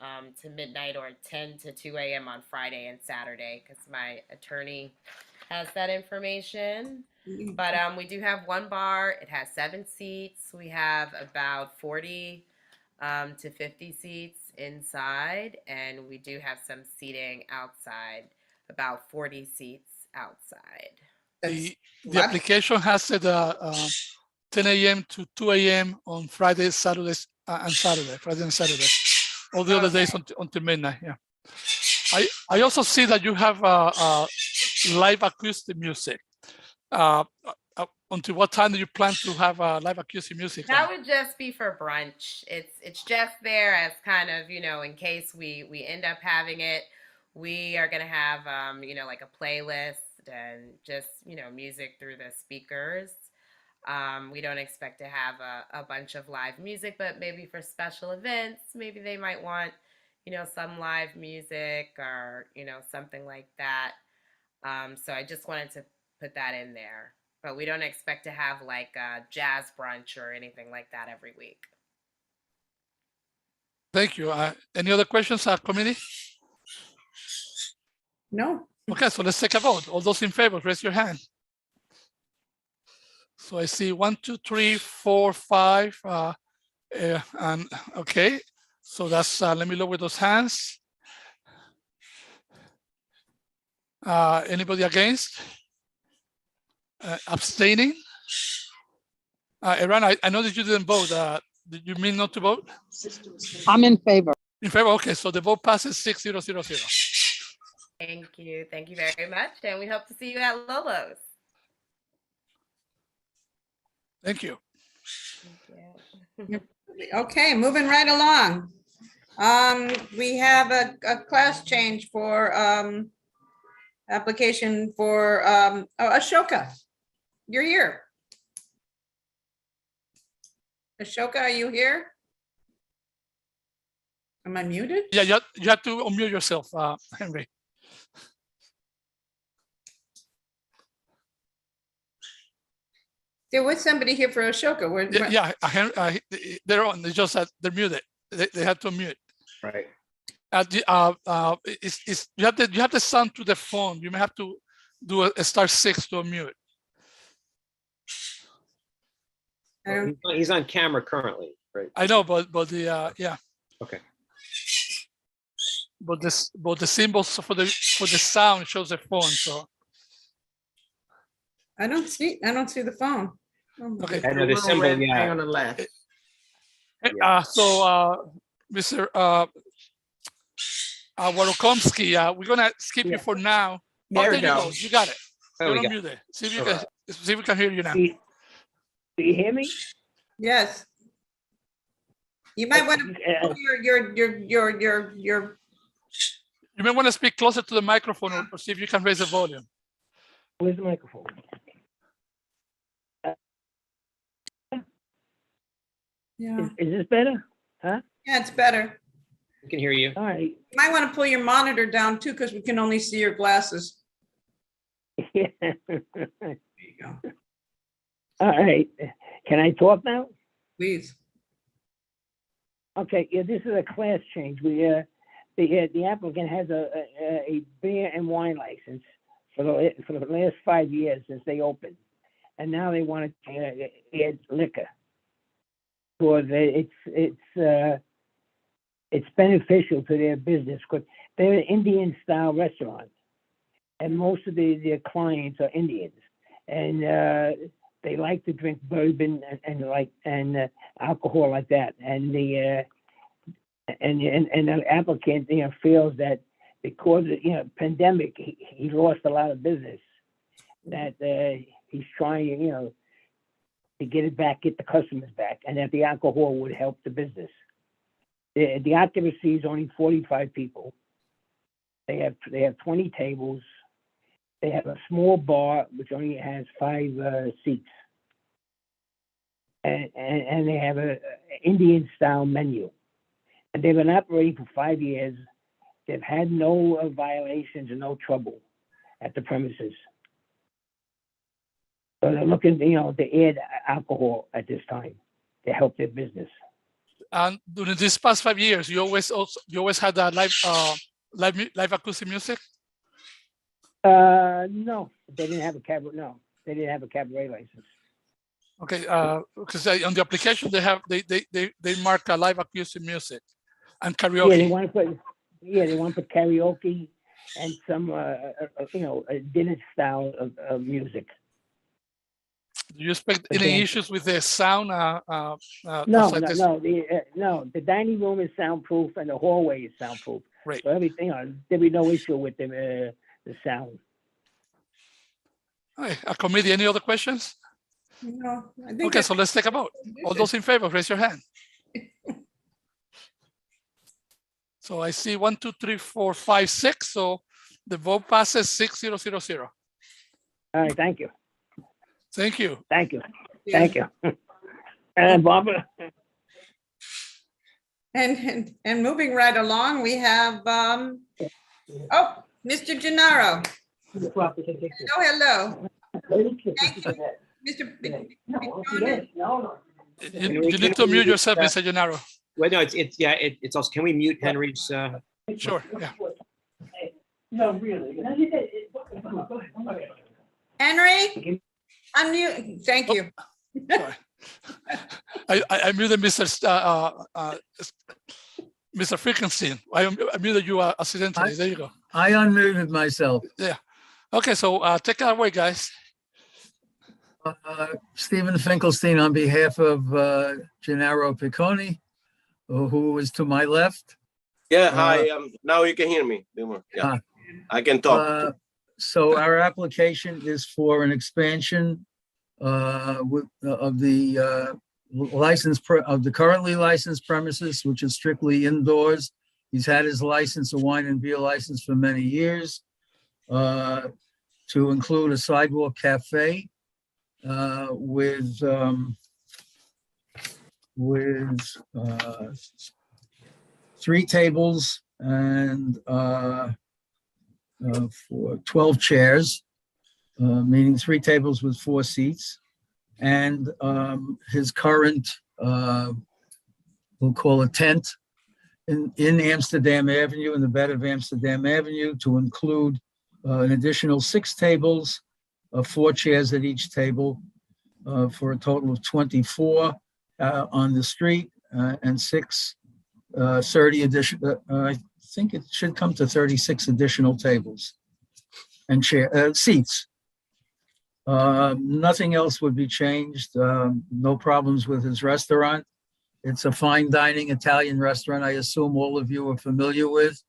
to midnight or 10 to 2 a.m. on Friday and Saturday, because my attorney has that information. But we do have one bar. It has 7 seats. We have about 40 to 50 seats inside, and we do have some seating outside, about 40 seats outside. The application has said 10 a.m. to 2 a.m. on Fridays, Saturdays, and Saturday, Friday and Saturday. All the other days until midnight, yeah. I also see that you have live acoustic music. Until what time do you plan to have live acoustic music? That would just be for brunch. It's just there as kind of, in case we end up having it. We are going to have, like a playlist and just, music through the speakers. We don't expect to have a bunch of live music, but maybe for special events, maybe they might want, some live music or, something like that. So I just wanted to put that in there, but we don't expect to have like a jazz brunch or anything like that every week. Thank you. Any other questions, committee? No. Okay, so let's take a vote. All those in favor, raise your hand. So I see 1, 2, 3, 4, 5, and okay. So that's, let me lower those hands. Anybody against? Abstaining? Erana, I know that you didn't vote. Did you mean not to vote? I'm in favor. In favor, okay. So the vote passes 6-0-0-0. Thank you. Thank you very much. And we hope to see you at Lolo's. Thank you. Thank you. Okay, moving right along. We have a class change for application for Ashoka. You're here. Ashoka, are you here? Am I muted? Yeah, you have to unmute yourself, Henry. There was somebody here for Ashoka. They're on. They just they're muted. They have to mute. Right. You have the sound to the phone. You may have to do a *6 to unmute. He's on camera currently, right? I know, but the yeah. Okay. But the symbols for the sound shows the phone. So I don't see the phone. Okay. I know the symbol, yeah. On the left. Mr. Warokomsky, we're gonna skip you for now. There you go. You got it. You're on mute. See if we can hear you now. Do you hear me? Yes. You might want to your. You may want to speak closer to the microphone or see if you can raise the volume. Where's the microphone? Yeah. Is this better? Huh? Yeah, it's better. We can hear you. All right. You might want to pull your monitor down too, because we can only see your glasses. Yeah. There you go. All right. Can I talk now? Please. Okay. Yeah, this is a class change. The applicant has a beer and wine license for the last 5 years since they opened, and now they want to add liquor. Because it's beneficial to their business, because they're an Indian style restaurant, and most of their clients are Indians, and they like to drink bourbon and alcohol like that, and the applicant feels that because of pandemic he lost a lot of business, that he's trying to get it back, get the customers back, and that the alcohol would help the business. The occupancy is only 45 people. They have 20 tables. They have a small bar which only has 5 seats, and they have a Indian style menu. And they've been operating for 5 years. They've had no violations and no trouble at the premises. So they're looking, to add alcohol at this time to help their business. And during these past 5 years, you always had that live acoustic music? No, they didn't have a cabaret. No, they didn't have a cabaret license. Okay, because on the application they mark a live acoustic music and karaoke. Yeah, they want to put karaoke and some a dinner style of music. Do you expect any issues with the sound? No. The dining room is soundproof and the hallway is soundproof. Right. So everything, there'll be no issue with the sound. All right, committee, any other questions? No. I think Okay, so let's take a vote. All those in favor, raise your hand. So I see 1, 2, 3, 4, 5, 6. So the vote passes 6-0-0-0. All right, thank you. Thank you. Thank you. Thank you. And Barbara. And moving right along, we have Mr. Gennaro. Hello. Thank you. Mr. You need to mute yourself, Mr. Gennaro. Well, no, it's also, can we mute Henry's? Sure, yeah. No, really. Henry, unmute. Thank you. Sorry. I muted Mr. Frickenstein. I muted you accidentally. There you go. I unmuted myself. Yeah. Okay, so take it away, guys. Stephen Finkelstein on behalf of Gennaro Picconi, who is to my left. Yeah, hi. Now you can hear me. Yeah, I can talk. So our application is for an expansion of the of the currently licensed premises, which is strictly indoors. He's had his license, a wine and beer license, for many years, to include a sidewalk cafe with 3 tables and for 12 chairs, meaning 3 tables with 4 seats, and his current, we'll call it tent, in Amsterdam Avenue, in the bed of Amsterdam Avenue, to include an additional 6 tables, 4 chairs at each table, for a total of 24 on the street, and 30 additional, I think it should come to 36 additional tables and seats. Nothing else would be changed. No problems with his restaurant. It's a fine dining Italian restaurant, I assume all of you are familiar with.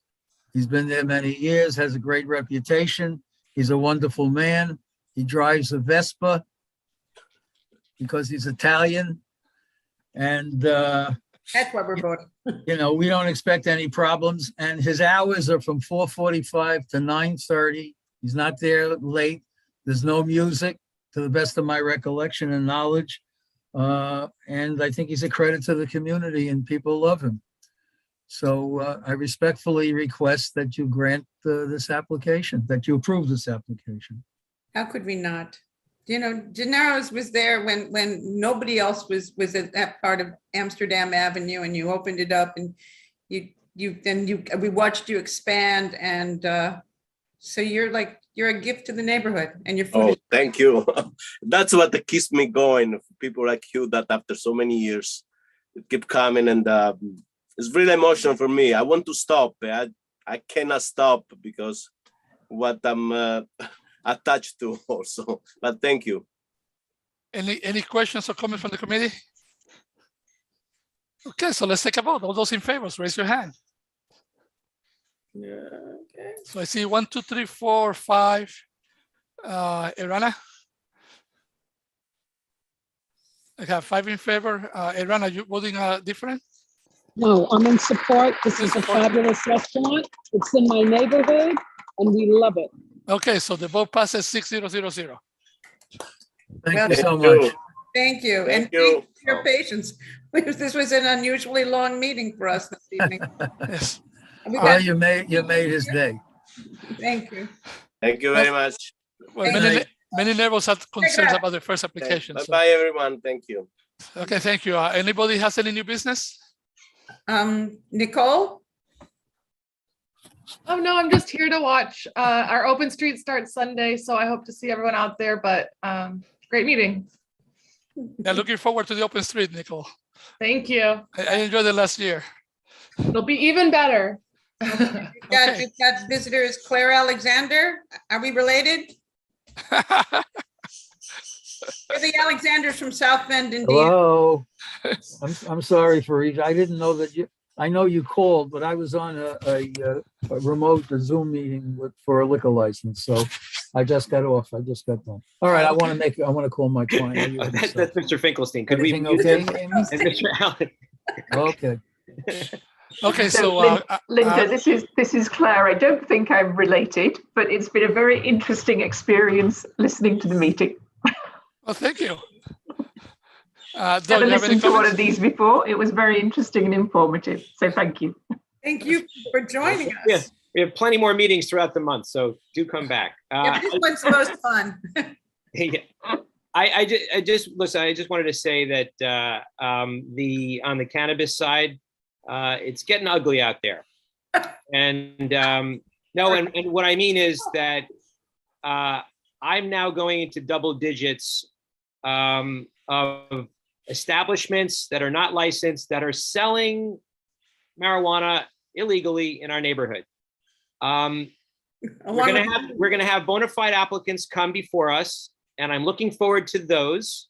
He's been there many years, has a great reputation. He's a wonderful man. He drives a Vespa because he's Italian. And that's what we're voting. you know, we don't expect any problems. And his hours are from 4:45 to 9:30. He's not there late. There's no music, to the best of my recollection and knowledge. And I think he's a credit to the community and people love him. So I respectfully request that you grant this application, that you approve this application. How could we not? You know, Gennaro's was there when nobody else was at that part of Amsterdam Avenue, and you opened it up, and we watched you expand, and so you're a gift to the neighborhood, and your food. Oh, thank you. That's what keeps me going. People like you that after so many years, keep coming, and it's really emotional for me. I want to stop. I cannot stop because what I'm attached to also. But thank you. Any questions or comments from the committee? Okay, so let's take a vote. All those in favor, raise your hand. Yeah. Okay. So I see 1, 2, 3, 4, 5. Erana? I have 5 in favor. Erana, you voting different? No, I'm in support. This is a fabulous restaurant. It's in my neighborhood and we love it. Okay, so the vote passes 6-0-0-0. Thank you so much. Thank you. Thank And you. thank you for your patience. This was an unusually long meeting for us this evening. Yes. Well, you made his day. Thank you. Thank you very much. Well, many neighbors had concerns about the first application. So. Bye-bye, everyone. Thank you. Okay, thank you. Anybody has any new business? Nicole? Oh, no, I'm just here to watch. Our open street starts Sunday, so I hope to see everyone out there, but great meeting. Yeah, looking forward to the open street, Nicole. Thank you. I enjoyed it last year. It'll be even better. We've got visitors, Claire Alexander. Are we related? We're the Alexanders from South Bend, Indiana. Hello. I'm sorry for I didn't know that you. I know you called, but I was on a remote Zoom meeting for a liquor license, so I just got off. I just got done. All right, I want to call my client. That's Mr. Finkelstein. Could we mute okay, him? And Mr. Allen. Okay. Okay, so Linda, this is Claire. I don't think I'm related, but it's been a very interesting experience listening to the meeting. Well, thank you. Never listened to one of these before. It was very interesting and informative. So thank you. Thank you for joining us. Yeah, we have plenty more meetings throughout the month, so do come back. Yeah, this one's the most fun. Yeah. I just listen. I just wanted to say that on the cannabis side, it's getting ugly out there, and no, and what I mean is that I'm now going into double digits of establishments that are not licensed that are selling marijuana illegally in our neighborhood. We're gonna have bona fide applicants come before us, and I'm looking forward to those.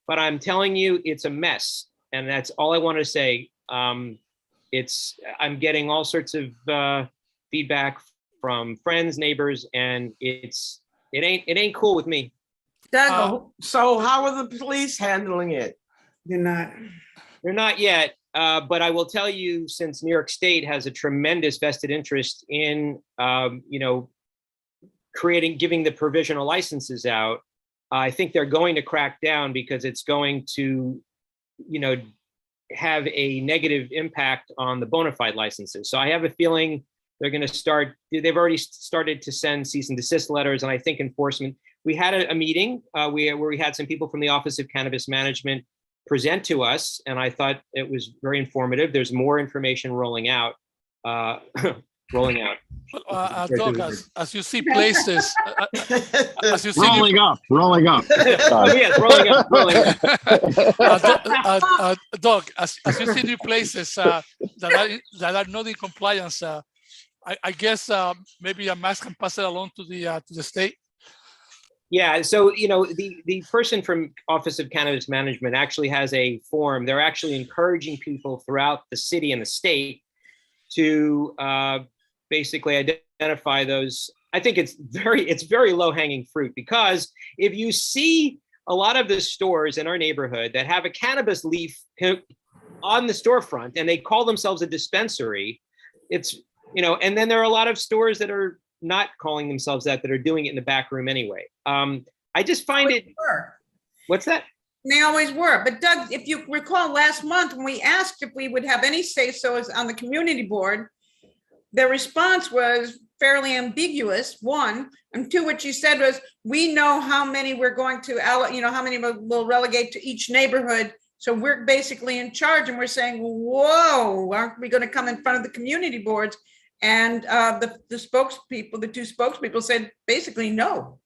But I'm telling you, it's a mess, and that's all I want to say. I'm getting all sorts of feedback from friends, neighbors, and it ain't cool with me. Doug, so how are the police handling it? They're not yet. But I will tell you, since New York State has a tremendous vested interest in, giving the provisional licenses out, I think they're going to crack down because it's going to, have a negative impact on the bona fide licenses. So I have a feeling they're going to they've already started to send cease and desist letters, and I think enforcement. we had a meeting where we had some people from the Office of Cannabis Management present to us, and I thought it was very informative. There's more information rolling out. Rolling out. Doc, as you see places, as you see rolling up. Yes, rolling up. Doc, as you see new places that are not in compliance, I guess maybe a mask can pass it along to the state. Yeah, so the person from Office of Cannabis Management actually has a form. They're actually encouraging people throughout the city and the state to basically identify those. I think it's very low hanging fruit, because if you see a lot of the stores in our neighborhood that have a cannabis leaf on the storefront and they call themselves a dispensary, it's, and then there are a lot of stores that are not calling themselves that are doing it in the back room anyway. I just find it. What's that? They always were. But Doug, if you recall last month when we asked if we would have any say-so on the community board, the response was fairly ambiguous, one, and two, what you said was, we know how many we're going to, how many we'll relegate to each neighborhood. So we're basically in charge, and we're saying, whoa, aren't we going to come in front of the community boards? And the spokespeople, the two spokespeople said basically no.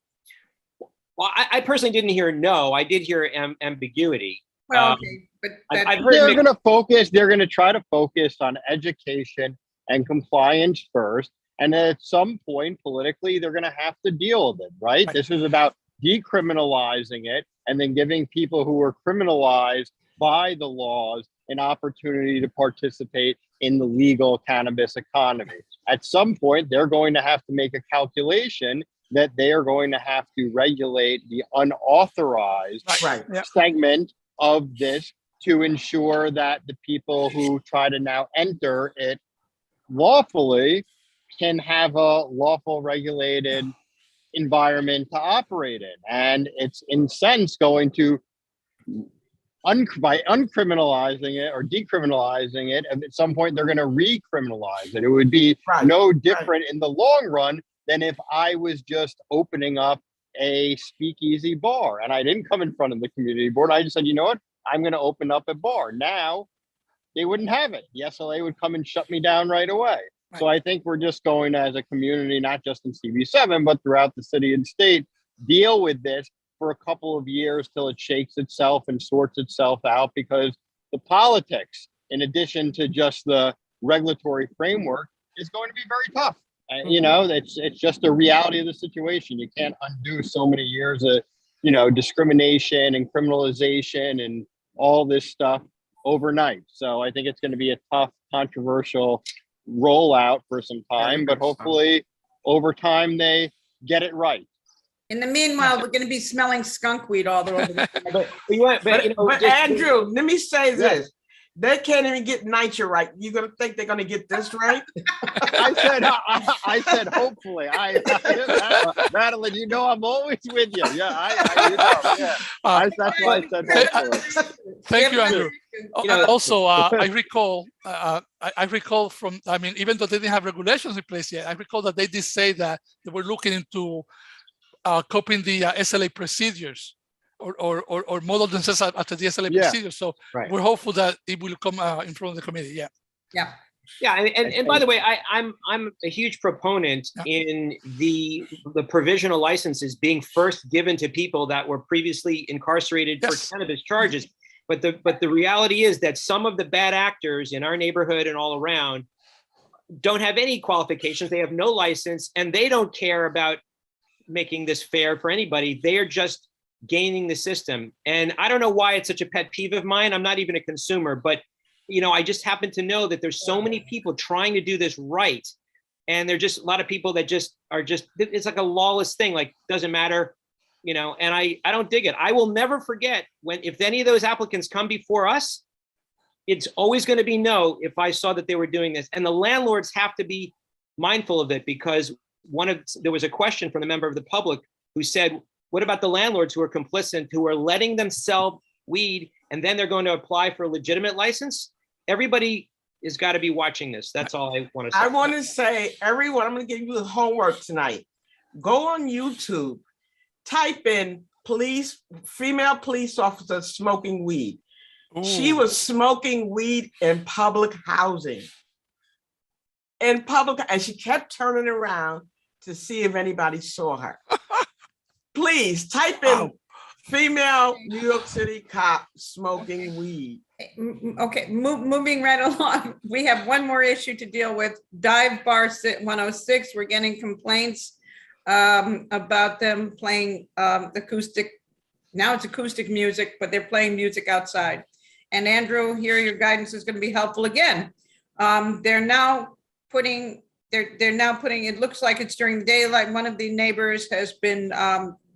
Well, I personally didn't hear no. I did hear ambiguity. Well, okay, but I've heard they're going to focus. They're going to try to focus on education and compliance first, and then at some point politically, they're going to have to deal with it. Right? This is about decriminalizing it and then giving people who are criminalized by the laws an opportunity to participate in the legal cannabis economy. At some point, they're going to have to make a calculation that they are going to have to regulate the unauthorized segment of this to ensure that the people who try to now enter it lawfully can have a lawful regulated environment to operate in. And it's in sense going to, by uncriminalizing it or decriminalizing it, and at some point they're going to recriminalize it. It would be no different in the long run than if I was just opening up a speakeasy bar and I didn't come in front of the community board. I just said, you know what, I'm going to open up a bar. Now they wouldn't have it. The SLA would come and shut me down right away. So I think we're just going to, as a community, not just in CB7, but throughout the city and state, deal with this for a couple of years till it shakes itself and sorts itself out, because the politics, in addition to just the regulatory framework, is going to be very tough. It's just a reality of the situation. You can't undo so many years of, discrimination and criminalization and all this stuff overnight. So I think it's going to be a tough, controversial rollout for some time, but hopefully over time they get it right. In the meanwhile, we're going to be smelling skunk weed all over the But Andrew, let me say this. They can't even get nitro right. You gonna think they're gonna get this right? I said hopefully. Madelyn, I'm always with you. Yeah, that's why I said hopefully. Thank you, Andrew. Also, I recall from, even though they didn't have regulations in place yet, I recall that they did say that they were looking into copying the SLA procedures. Or model themselves after the SLA procedures. So we're hopeful that it will come in front of the committee. And by the way, I'm a huge proponent in the provisional licenses being first given to people that were previously incarcerated for cannabis charges. But the reality is that some of the bad actors in our neighborhood and all around don't have any qualifications. They have no license, and they don't care about making this fair for anybody. They are just gaining the system. And I don't know why it's such a pet peeve of mine. I'm not even a consumer, but I just happen to know that there's so many people trying to do this right. And there're just a lot of people that it's like a lawless thing, like doesn't matter, and I don't dig it. I will never forget if any of those applicants come before us, it's always going to be no if I saw that they were doing this. And the landlords have to be mindful of it, because there was a question from the member of the public who said, what about the landlords who are complicit, who are letting them sell weed and then they're going to apply for a legitimate license? Everybody has got to be watching this. That's all I want to say. I want to say, everyone, I'm going to give you the homework tonight. Go on YouTube type in female police officer smoking weed. She was smoking weed in public housing. And she kept turning around to see if anybody saw her. Please type in female New York City cop smoking weed. Okay, moving right along. We have one more issue to deal with. Dive Bar 106, we're getting complaints about them playing acoustic. Now it's acoustic music, but they're playing music outside. And Andrew, here your guidance is going to be helpful again. They're now putting, it looks like it's during the daylight. One of the neighbors has been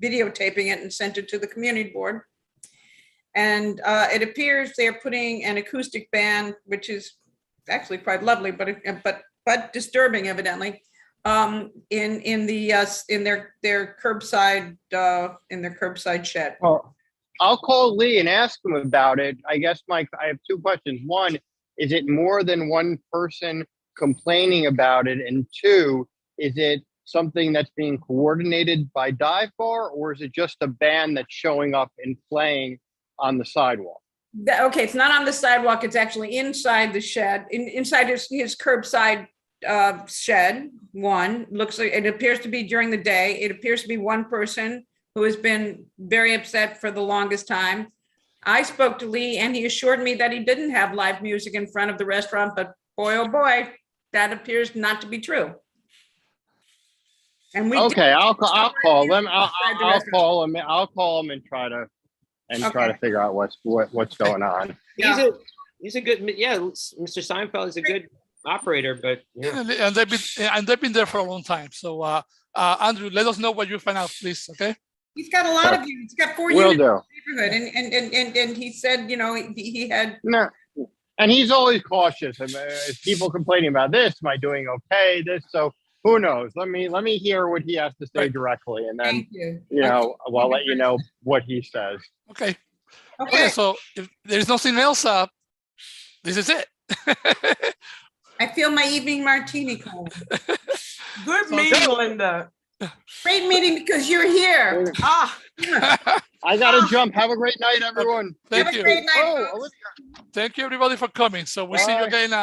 videotaping it and sent it to the community board. And it appears they're putting an acoustic band, which is actually quite lovely, but disturbing evidently, in their curbside shed. Oh, I'll call Lee and ask him about it. I guess, Mike, I have two questions. One, is it more than one person complaining about it? And two, is it something that's being coordinated by Dive Bar, or is it just a band that's showing up and playing on the sidewalk? Okay, it's not on the sidewalk. It's actually inside the shed, inside his curbside shed. One looks like it appears to be during the day. It appears to be one person who has been very upset for the longest time. I spoke to Lee and he assured me that he didn't have live music in front of the restaurant, but boy, oh boy, that appears not to be true. And we I'll call them. I'll call him. I'll call him and try to figure out what's going on. He's a good, Mr. Seinfeld is a good operator, but and they've been there for a long time. So Andrew, let us know what you find out, please. Okay. He's got a lot of units. He's got 4 Will units do. in the neighborhood, and he said, he had no. And he's always cautious. I mean, if people complaining about this, am I doing okay? So who knows? Let me hear what he has to say directly, and then I'll let you know what he says. Okay. Okay. So if there's nothing else, this is it. I feel my evening martini cold. Good meeting, Linda. Great meeting because you're here. I gotta jump. Have a great night, everyone. Thank you. Great night. Thank you, everybody, for coming. So we'll see you again.